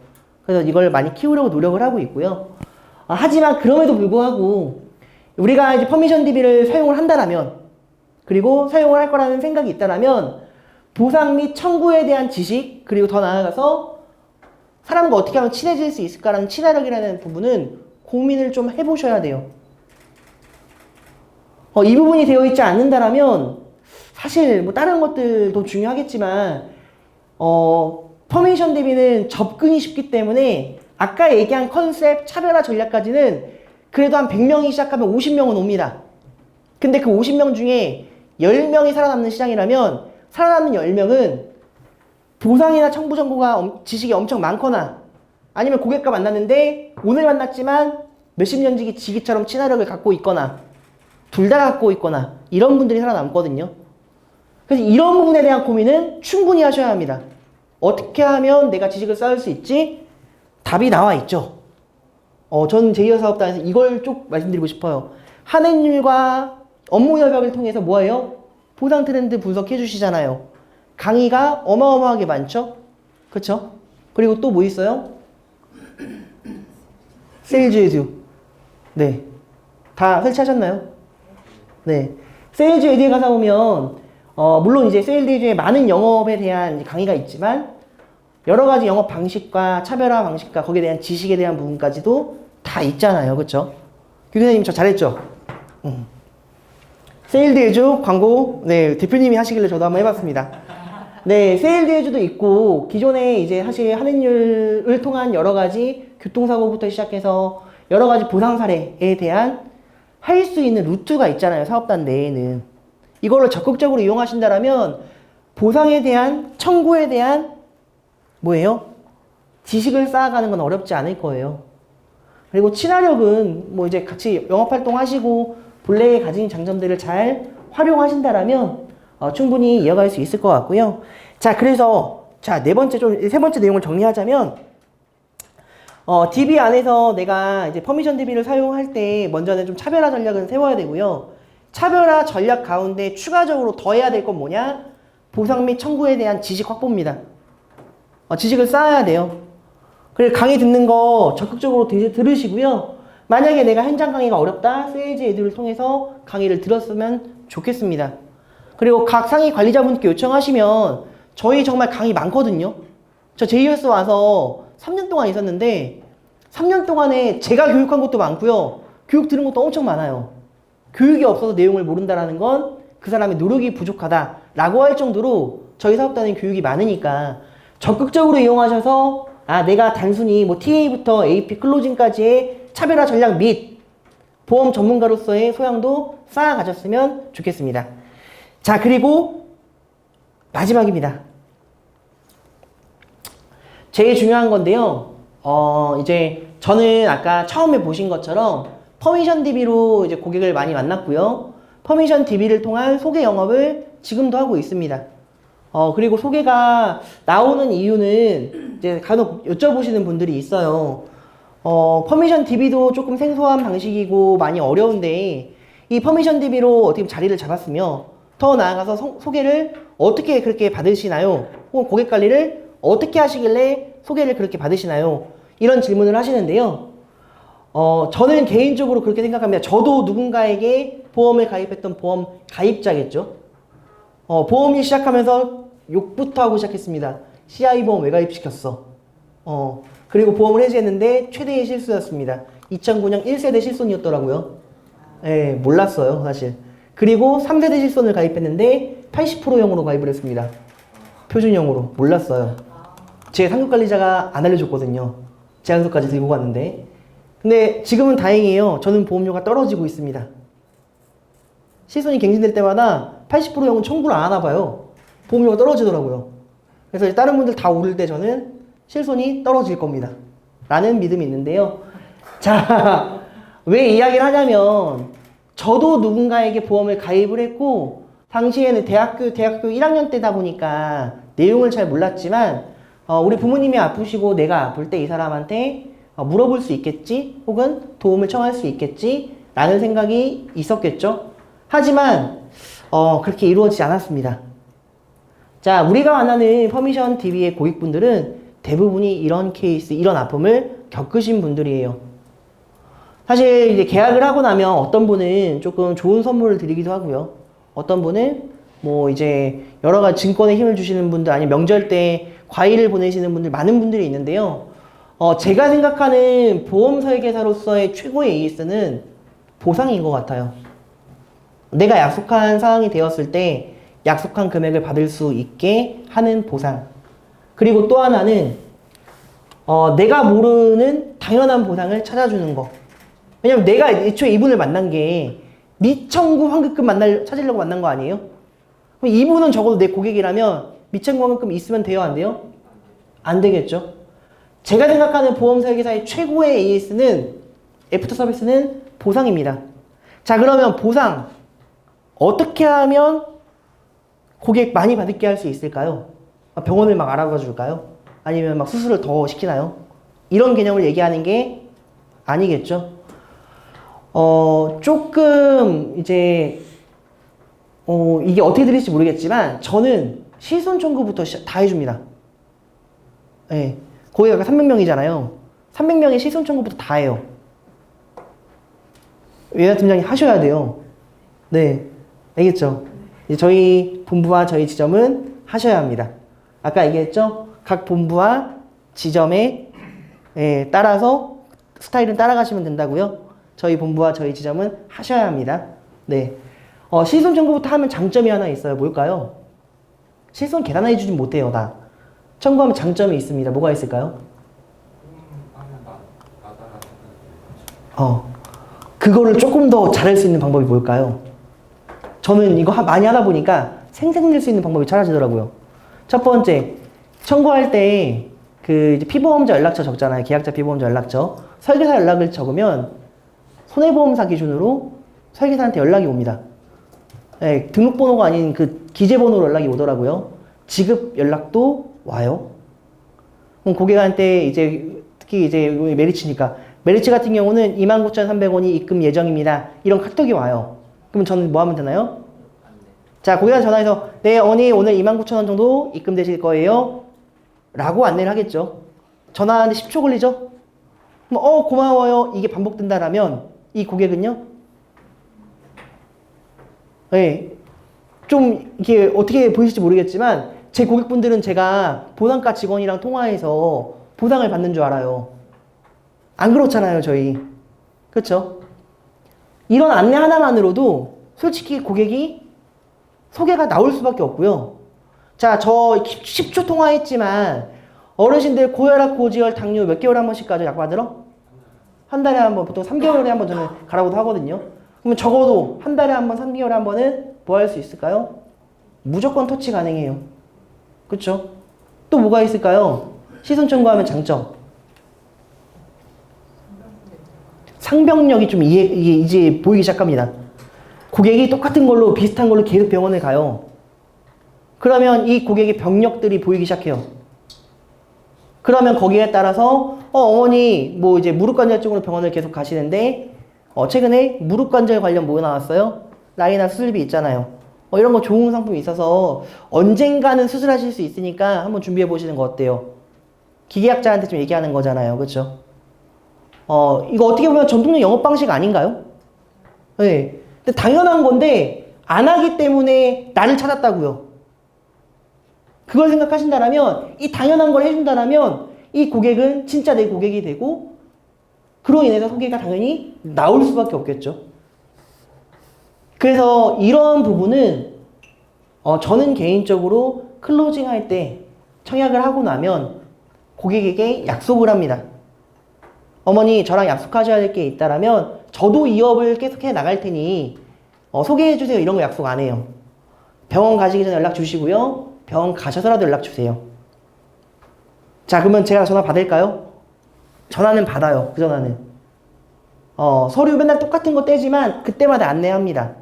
그래서 이걸 많이 키우려고 노력을 하고 있고요. 하지만 그럼에도 불구하고 우리가 이제 퍼미션 DB를 사용을 한다라면, 그리고 사용을 할 거라는 생각이 있다라면 보상 및 청구에 대한 지식, 그리고 더 나아가서 사람과 어떻게 하면 친해질 수 있을까라는 친화력이라는 부분은 고민을 좀 해보셔야 돼요. 이 부분이 되어 있지 않는다라면 사실 뭐 다른 것들도 중요하겠지만 퍼미션 대비는 접근이 쉽기 때문에 아까 얘기한 컨셉, 차별화 전략까지는 그래도 한 100명이 시작하면 50명은 옵니다. 근데 그 50명 중에 10명이 살아남는 시장이라면 살아남는 10명은 보상이나 청부 정보가 지식이 엄청 많거나 아니면 고객과 만났는데 오늘 만났지만 몇십 년 지기처럼 친화력을 갖고 있거나 둘 다 갖고 있거나 이런 분들이 살아남거든요. 그래서 이런 부분에 대한 고민은 충분히 하셔야 합니다. 어떻게 하면 내가 지식을 쌓을 수 있지? 답이 나와 있죠. 전 제2의 사업단에서 이걸 쭉 말씀드리고 싶어요. 한행률과 업무 협약을 통해서 뭐예요? 보상 트렌드 분석해 주시잖아요. 강의가 어마어마하게 많죠? 그쵸? 그리고 또 뭐 있어요? 세일즈 에듀. 네. 다 설치하셨나요? 네. 세일즈 에듀에 가서 보면, 물론 이제 세일즈 에듀에 많은 영업에 대한 강의가 있지만, 여러 가지 영업 방식과 차별화 방식과 거기에 대한 지식에 대한 부분까지도 다 있잖아요. 그쵸? 교수님 저 잘했죠? 세일즈 에듀 광고, 네, 대표님이 하시길래 저도 한번 해봤습니다. 네, 세일즈 에듀도 있고, 기존에 이제 사실 한행률을 통한 여러 가지 교통사고부터 시작해서 여러 가지 보상 사례에 대한 할 수 있는 루트가 있잖아요. 사업단 내에는. 이거를 적극적으로 이용하신다면 보상에 대한, 청구에 대한 뭐예요? 지식을 쌓아가는 건 어렵지 않을 거예요. 그리고 친화력은 뭐 이제 같이 영업활동 하시고 본래에 가진 장점들을 잘 활용하신다면 충분히 이어갈 수 있을 것 같고요. 자, 그래서 자, 세 번째 내용을 정리하자면 DB 안에서 내가 이제 퍼미션 DB를 사용할 때 먼저는 좀 차별화 전략은 세워야 되고요. 차별화 전략 가운데 추가적으로 더 해야 될 건 뭐냐? 보상 및 청구에 대한 지식 확보입니다. 지식을 쌓아야 돼요. 그래서 강의 듣는 거 적극적으로 들으시고요. 만약에 내가 현장 강의가 어렵다, 세일즈 에듀를 통해서 강의를 들었으면 좋겠습니다. 그리고 각 상위 관리자분께 요청하시면 저희 정말 강의 많거든요. 저 제이어스 와서 3년 동안 있었는데 3년 동안에 제가 교육한 것도 많고요. 교육 들은 것도 엄청 많아요. 교육이 없어서 내용을 모른다는 건 그 사람의 노력이 부족하다라고 할 정도로 저희 사업단은 교육이 많으니까 적극적으로 이용하셔서 내가 단순히 뭐 TA부터 AP 클로징까지의 차별화 전략 및 보험 전문가로서의 소양도 쌓아가셨으면 좋겠습니다. 자, 그리고 마지막입니다. 제일 중요한 건데요. 이제 저는 아까 처음에 보신 것처럼 퍼미션 DB로 이제 고객을 많이 만났고요. 퍼미션 DB를 통한 소개 영업을 지금도 하고 있습니다. 그리고 소개가 나오는 이유는 이제 간혹 여쭤보시는 분들이 있어요. 퍼미션 DB도 조금 생소한 방식이고 많이 어려운데 이 퍼미션 DB로 어떻게 자리를 잡았으며 더 나아가서 소개를 어떻게 그렇게 받으시나요? 혹은 고객 관리를 어떻게 하시길래 소개를 그렇게 받으시나요? 이런 질문을 하시는데요. 저는 개인적으로 그렇게 생각합니다. 저도 누군가에게 보험을 가입했던 보험 가입자겠죠. 보험이 시작하면서 욕부터 하고 시작했습니다. CI 보험 왜 가입시켰어? 그리고 보험을 해지했는데 최대의 실수였습니다. 2009년 1세대 실손이었더라고요. 예, 몰랐어요, 사실. 그리고 3세대 실손을 가입했는데 80%용으로 가입을 했습니다. 표준형으로. 몰랐어요. 제 상급관리자가 안 알려줬거든요. 제안서까지 들고 갔는데. 근데 지금은 다행이에요. 저는 보험료가 떨어지고 있습니다. 실손이 갱신될 때마다 80%용은 청구를 안 하나 봐요. 보험료가 떨어지더라고요. 그래서 다른 분들 다 오를 때 저는 실손이 떨어질 겁니다. 라는 믿음이 있는데요. 자, 왜 이야기를 하냐면 저도 누군가에게 보험을 가입을 했고 당시에는 대학교 1학년 때다 보니까 내용을 잘 몰랐지만 우리 부모님이 아프시고 내가 아플 때 이 사람한테 물어볼 수 있겠지? 혹은 도움을 청할 수 있겠지? 라는 생각이 있었겠죠? 하지만 그렇게 이루어지지 않았습니다. 자, 우리가 만나는 퍼미션 DB의 고객분들은 대부분이 이런 케이스, 이런 아픔을 겪으신 분들이에요. 사실 이제 계약을 하고 나면 어떤 분은 조금 좋은 선물을 드리기도 하고요. 어떤 분은 뭐 이제 여러 가지 증권에 힘을 주시는 분들, 아니면 명절 때 과일을 보내시는 분들, 많은 분들이 있는데요. 제가 생각하는 보험 설계사로서의 최고의 AS는 보상인 것 같아요. 내가 약속한 상황이 되었을 때 약속한 금액을 받을 수 있게 하는 보상. 그리고 또 하나는 내가 모르는 당연한 보상을 찾아주는 거. 왜냐면 내가 애초에 이분을 만난 게 미청구 환급금 찾으려고 만난 거 아니에요? 그럼 이분은 적어도 내 고객이라면 미청구 환급금 있으면 돼요, 안 돼요? 안 되겠죠. 제가 생각하는 보험 설계사의 최고의 AS는 애프터 서비스는 보상입니다. 자, 그러면 보상 어떻게 하면 고객 많이 받게 할 수 있을까요? 병원을 막 알아봐 줄까요? 아니면 막 수술을 더 시키나요? 이런 개념을 얘기하는 게 아니겠죠. 조금 이제 이게 어떻게 들릴지 모르겠지만 저는 실손 청구부터 다 해줍니다. 네. 거기가 300명이잖아요. 300명의 실손 청구부터 다 해요. 외화 팀장님 하셔야 돼요. 네. 알겠죠? 이제 저희 본부와 저희 지점은 하셔야 합니다. 아까 얘기했죠? 각 본부와 지점에 따라서 스타일은 따라가시면 된다고요. 저희 본부와 저희 지점은 하셔야 합니다. 네. 실손 청구부터 하면 장점이 하나 있어요. 뭘까요? 실손 계산해 주진 못해요, 다. 청구하면 장점이 있습니다. 뭐가 있을까요? 그거를 조금 더 잘할 수 있는 방법이 뭘까요? 저는 이거 많이 하다 보니까 생생낼 수 있는 방법이 찾아지더라고요. 첫 번째, 청구할 때 그 피보험자 연락처 적잖아요. 계약자 피보험자 연락처. 설계사 연락을 적으면 손해보험사 기준으로 설계사한테 연락이 옵니다. 네, 등록번호가 아닌 그 기재번호로 연락이 오더라고요. 지급 연락도 와요. 그럼 고객한테 이제 특히 이제 메리츠니까 메리츠 같은 경우는 29,300원이 입금 예정입니다. 이런 카톡이 와요. 그럼 저는 뭐 하면 되나요? 자, 고객한테 전화해서 네, 어머니 오늘 29,000원 정도 입금되실 거예요. 라고 안내를 하겠죠. 전화하는데 10초 걸리죠? 그럼 고마워요. 이게 반복된다라면 이 고객은요? 네, 좀 이게 어떻게 보이실지 모르겠지만 제 고객분들은 제가 보상과 직원이랑 통화해서 보상을 받는 줄 알아요. 안 그렇잖아요, 저희. 그렇죠? 이런 안내 하나만으로도 솔직히 고객이 소개가 나올 수밖에 없고요. 자, 저 10초 통화했지만 어르신들 고혈압, 고지혈, 당뇨 몇 개월에 한 번씩 가죠, 약 받으러? 한 달에 한 번, 보통 3개월에 한 번 저는 가라고도 하거든요. 그러면 적어도 한 달에 한 번, 3개월에 한 번은 뭐 할 수 있을까요? 무조건 터치 가능해요. 그쵸? 또 뭐가 있을까요? 시선 청구하면 장점. 상병력이 좀 이제 보이기 시작합니다. 고객이 똑같은 걸로 비슷한 걸로 계속 병원을 가요. 그러면 이 고객의 병력들이 보이기 시작해요. 그러면 거기에 따라서 어머니 뭐 이제 무릎 관절증으로 병원을 계속 가시는데 최근에 무릎 관절 관련 뭐 나왔어요? 라이나 수술비 있잖아요. 이런 거 좋은 상품이 있어서 언젠가는 수술하실 수 있으니까 한번 준비해 보시는 거 어때요? 기계약자한테 좀 얘기하는 거잖아요. 그렇죠? 이거 어떻게 보면 전통적 영업 방식 아닌가요? 네. 근데 당연한 건데 안 하기 때문에 나를 찾았다고요. 그걸 생각하신다면 이 당연한 걸 해준다면 이 고객은 진짜 내 고객이 되고 그로 인해서 소개가 당연히 나올 수밖에 없겠죠. 그래서 이런 부분은 저는 개인적으로 클로징 할 때 청약을 하고 나면 고객에게 약속을 합니다. 어머니 저랑 약속하셔야 될 게 있다라면 저도 이 업을 계속해 나갈 테니 소개해 주세요. 이런 거 약속 안 해요. 병원 가시기 전에 연락 주시고요. 병원 가셔서라도 연락 주세요. 자, 그러면 제가 전화 받을까요? 전화는 받아요. 그 전화는. 서류 맨날 똑같은 거 떼지만 그때마다 안내합니다.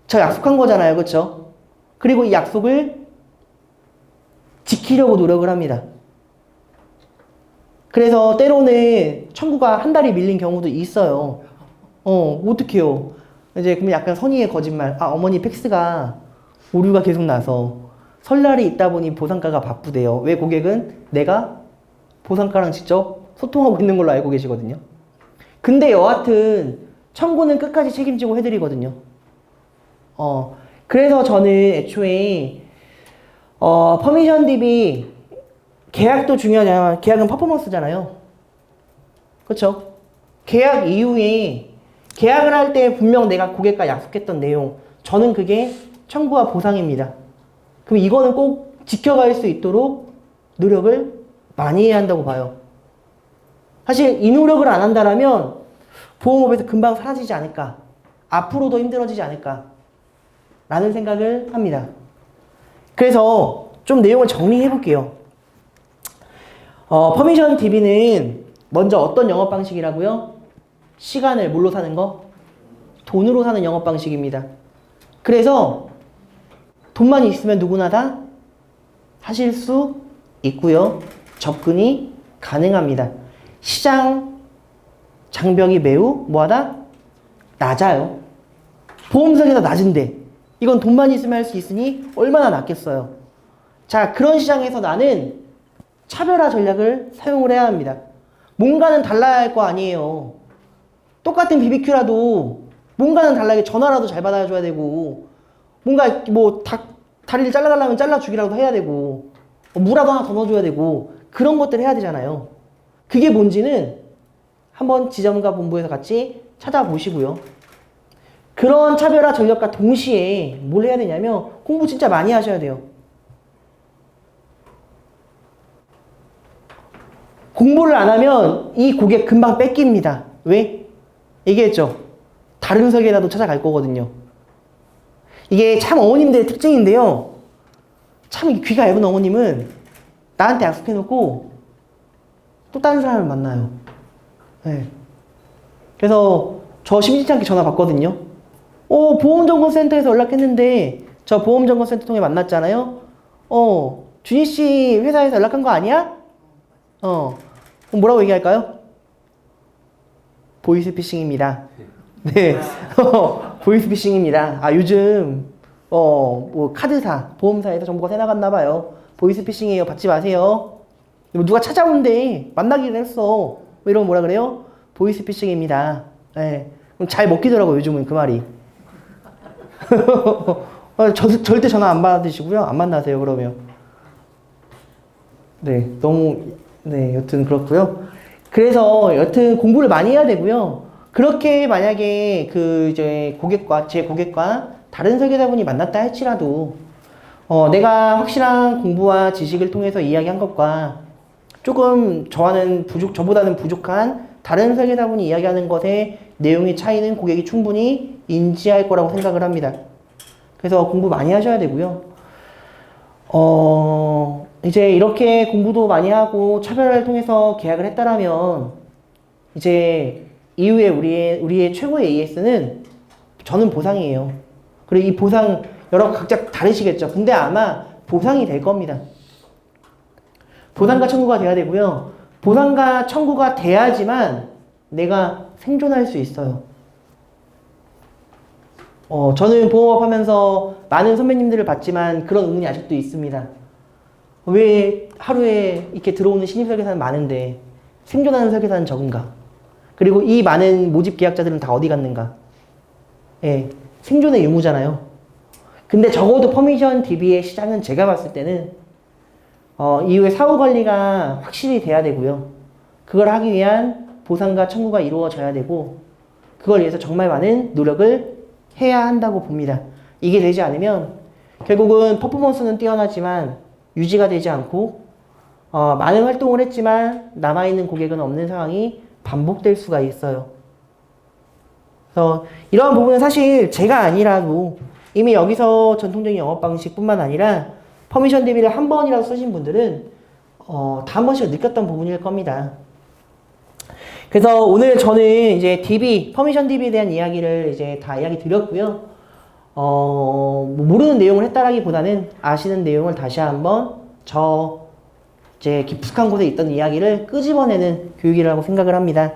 저 약속한 거잖아요. 그렇죠? 그리고 이 약속을 지키려고 노력을 합니다. 그래서 때로는 청구가 한 달이 밀린 경우도 있어요. 어떡해요. 이제 그러면 약간 선의의 거짓말. 어머니 팩스가 오류가 계속 나서 설날이 있다 보니 보상가가 바쁘대요. 왜 고객은 내가 보상가랑 직접 소통하고 있는 걸로 알고 계시거든요. 근데 여하튼 청구는 끝까지 책임지고 해드리거든요. 그래서 저는 애초에 퍼미션 DB 계약도 중요하지만 계약은 퍼포먼스잖아요. 그렇죠? 계약 이후에 계약을 할 때 분명 내가 고객과 약속했던 내용, 저는 그게 청구와 보상입니다. 그럼 이거는 꼭 지켜갈 수 있도록 노력을 많이 해야 한다고 봐요. 사실 이 노력을 안 한다라면 보험업에서 금방 사라지지 않을까, 앞으로도 힘들어지지 않을까 라는 생각을 합니다. 그래서 좀 내용을 정리해 볼게요. 퍼미션 DB는 먼저 어떤 영업 방식이라고요? 시간을 뭘로 사는 거? 돈으로 사는 영업 방식입니다. 그래서 돈만 있으면 누구나 다 하실 수 있고요. 접근이 가능합니다. 시장 장벽이 매우 뭐하다? 낮아요. 보험사기가 낮은데 이건 돈만 있으면 할 수 있으니 얼마나 낫겠어요. 자, 그런 시장에서 나는 차별화 전략을 사용을 해야 합니다. 뭔가는 달라야 할 거 아니에요. 똑같은 BBQ라도 뭔가는 달라야, 전화라도 잘 받아줘야 되고, 뭔가 뭐 다리를 잘라달라면 잘라주기라도 해야 되고, 무라도 하나 더 넣어줘야 되고, 그런 것들을 해야 되잖아요. 그게 뭔지는 한번 지점과 본부에서 같이 찾아보시고요. 그런 차별화 전략과 동시에 뭘 해야 되냐면 공부 진짜 많이 하셔야 돼요. 공부를 안 하면 이 고객 금방 뺏깁니다. 왜? 얘기했죠. 다른 설계라도 찾아갈 거거든요. 이게 참 어머님들의 특징인데요. 참 귀가 얇은 어머님은 나한테 약속해놓고 또 다른 사람을 만나요. 네. 그래서 저 심심치 않게 전화 받거든요. 보험점검센터에서 연락했는데 저 보험점검센터 통해 만났잖아요. 준희 씨 회사에서 연락한 거 아니야? 그럼 뭐라고 얘기할까요? 보이스피싱입니다. 네. 보이스피싱입니다. 요즘 뭐 카드사, 보험사에서 정보가 새나갔나 봐요. 보이스피싱이에요. 받지 마세요. 누가 찾아온대. 만나기로 했어. 뭐 이러면 뭐라 그래요? 보이스피싱입니다. 네. 그럼 잘 먹히더라고요. 요즘은 그 말이. 절대 전화 안 받으시고요. 안 만나세요. 그러면. 네. 여튼 그렇고요. 그래서 여튼 공부를 많이 해야 되고요. 그렇게 만약에 제 고객과 다른 설계자분이 만났다 할지라도 내가 확실한 공부와 지식을 통해서 이야기한 것과 조금 저보다는 부족한 다른 설계자분이 이야기하는 것의 내용의 차이는 고객이 충분히 인지할 거라고 생각을 합니다. 그래서 공부 많이 하셔야 되고요. 이제 이렇게 공부도 많이 하고 차별화를 통해서 계약을 했다라면 이제 이후에 우리의 최고의 AS는 저는 보상이에요. 그리고 이 보상 각자 다르시겠죠. 근데 아마 보상이 될 겁니다. 보상과 청구가 돼야 되고요. 보상과 청구가 돼야지만 내가 생존할 수 있어요. 저는 보험업 하면서 많은 선배님들을 봤지만 그런 의문이 아직도 있습니다. 왜 하루에 이렇게 들어오는 신입 설계사는 많은데 생존하는 설계사는 적은가? 그리고 이 많은 모집 계약자들은 다 어디 갔는가? 예, 생존의 의무잖아요. 근데 적어도 퍼미션 DB의 시장은 제가 봤을 때는 이후에 사후 관리가 확실히 돼야 되고요. 그걸 하기 위한 보상과 청구가 이루어져야 되고 그걸 위해서 정말 많은 노력을 해야 한다고 봅니다. 이게 되지 않으면 결국은 퍼포먼스는 뛰어나지만 유지가 되지 않고 많은 활동을 했지만 남아있는 고객은 없는 상황이 반복될 수가 있어요. 그래서 이러한 부분은 사실 제가 아니라도 이미 여기서 전통적인 영업 방식뿐만 아니라 퍼미션 DB를 한 번이라도 쓰신 분들은 다 한 번씩 느꼈던 부분일 겁니다. 그래서 오늘 저는 이제 퍼미션 DB에 대한 이야기를 이제 다 이야기 드렸고요. 모르는 내용을 했다라기보다는 아시는 내용을 다시 한번 이제 깊숙한 곳에 있던 이야기를 끄집어내는 교육이라고 생각을 합니다.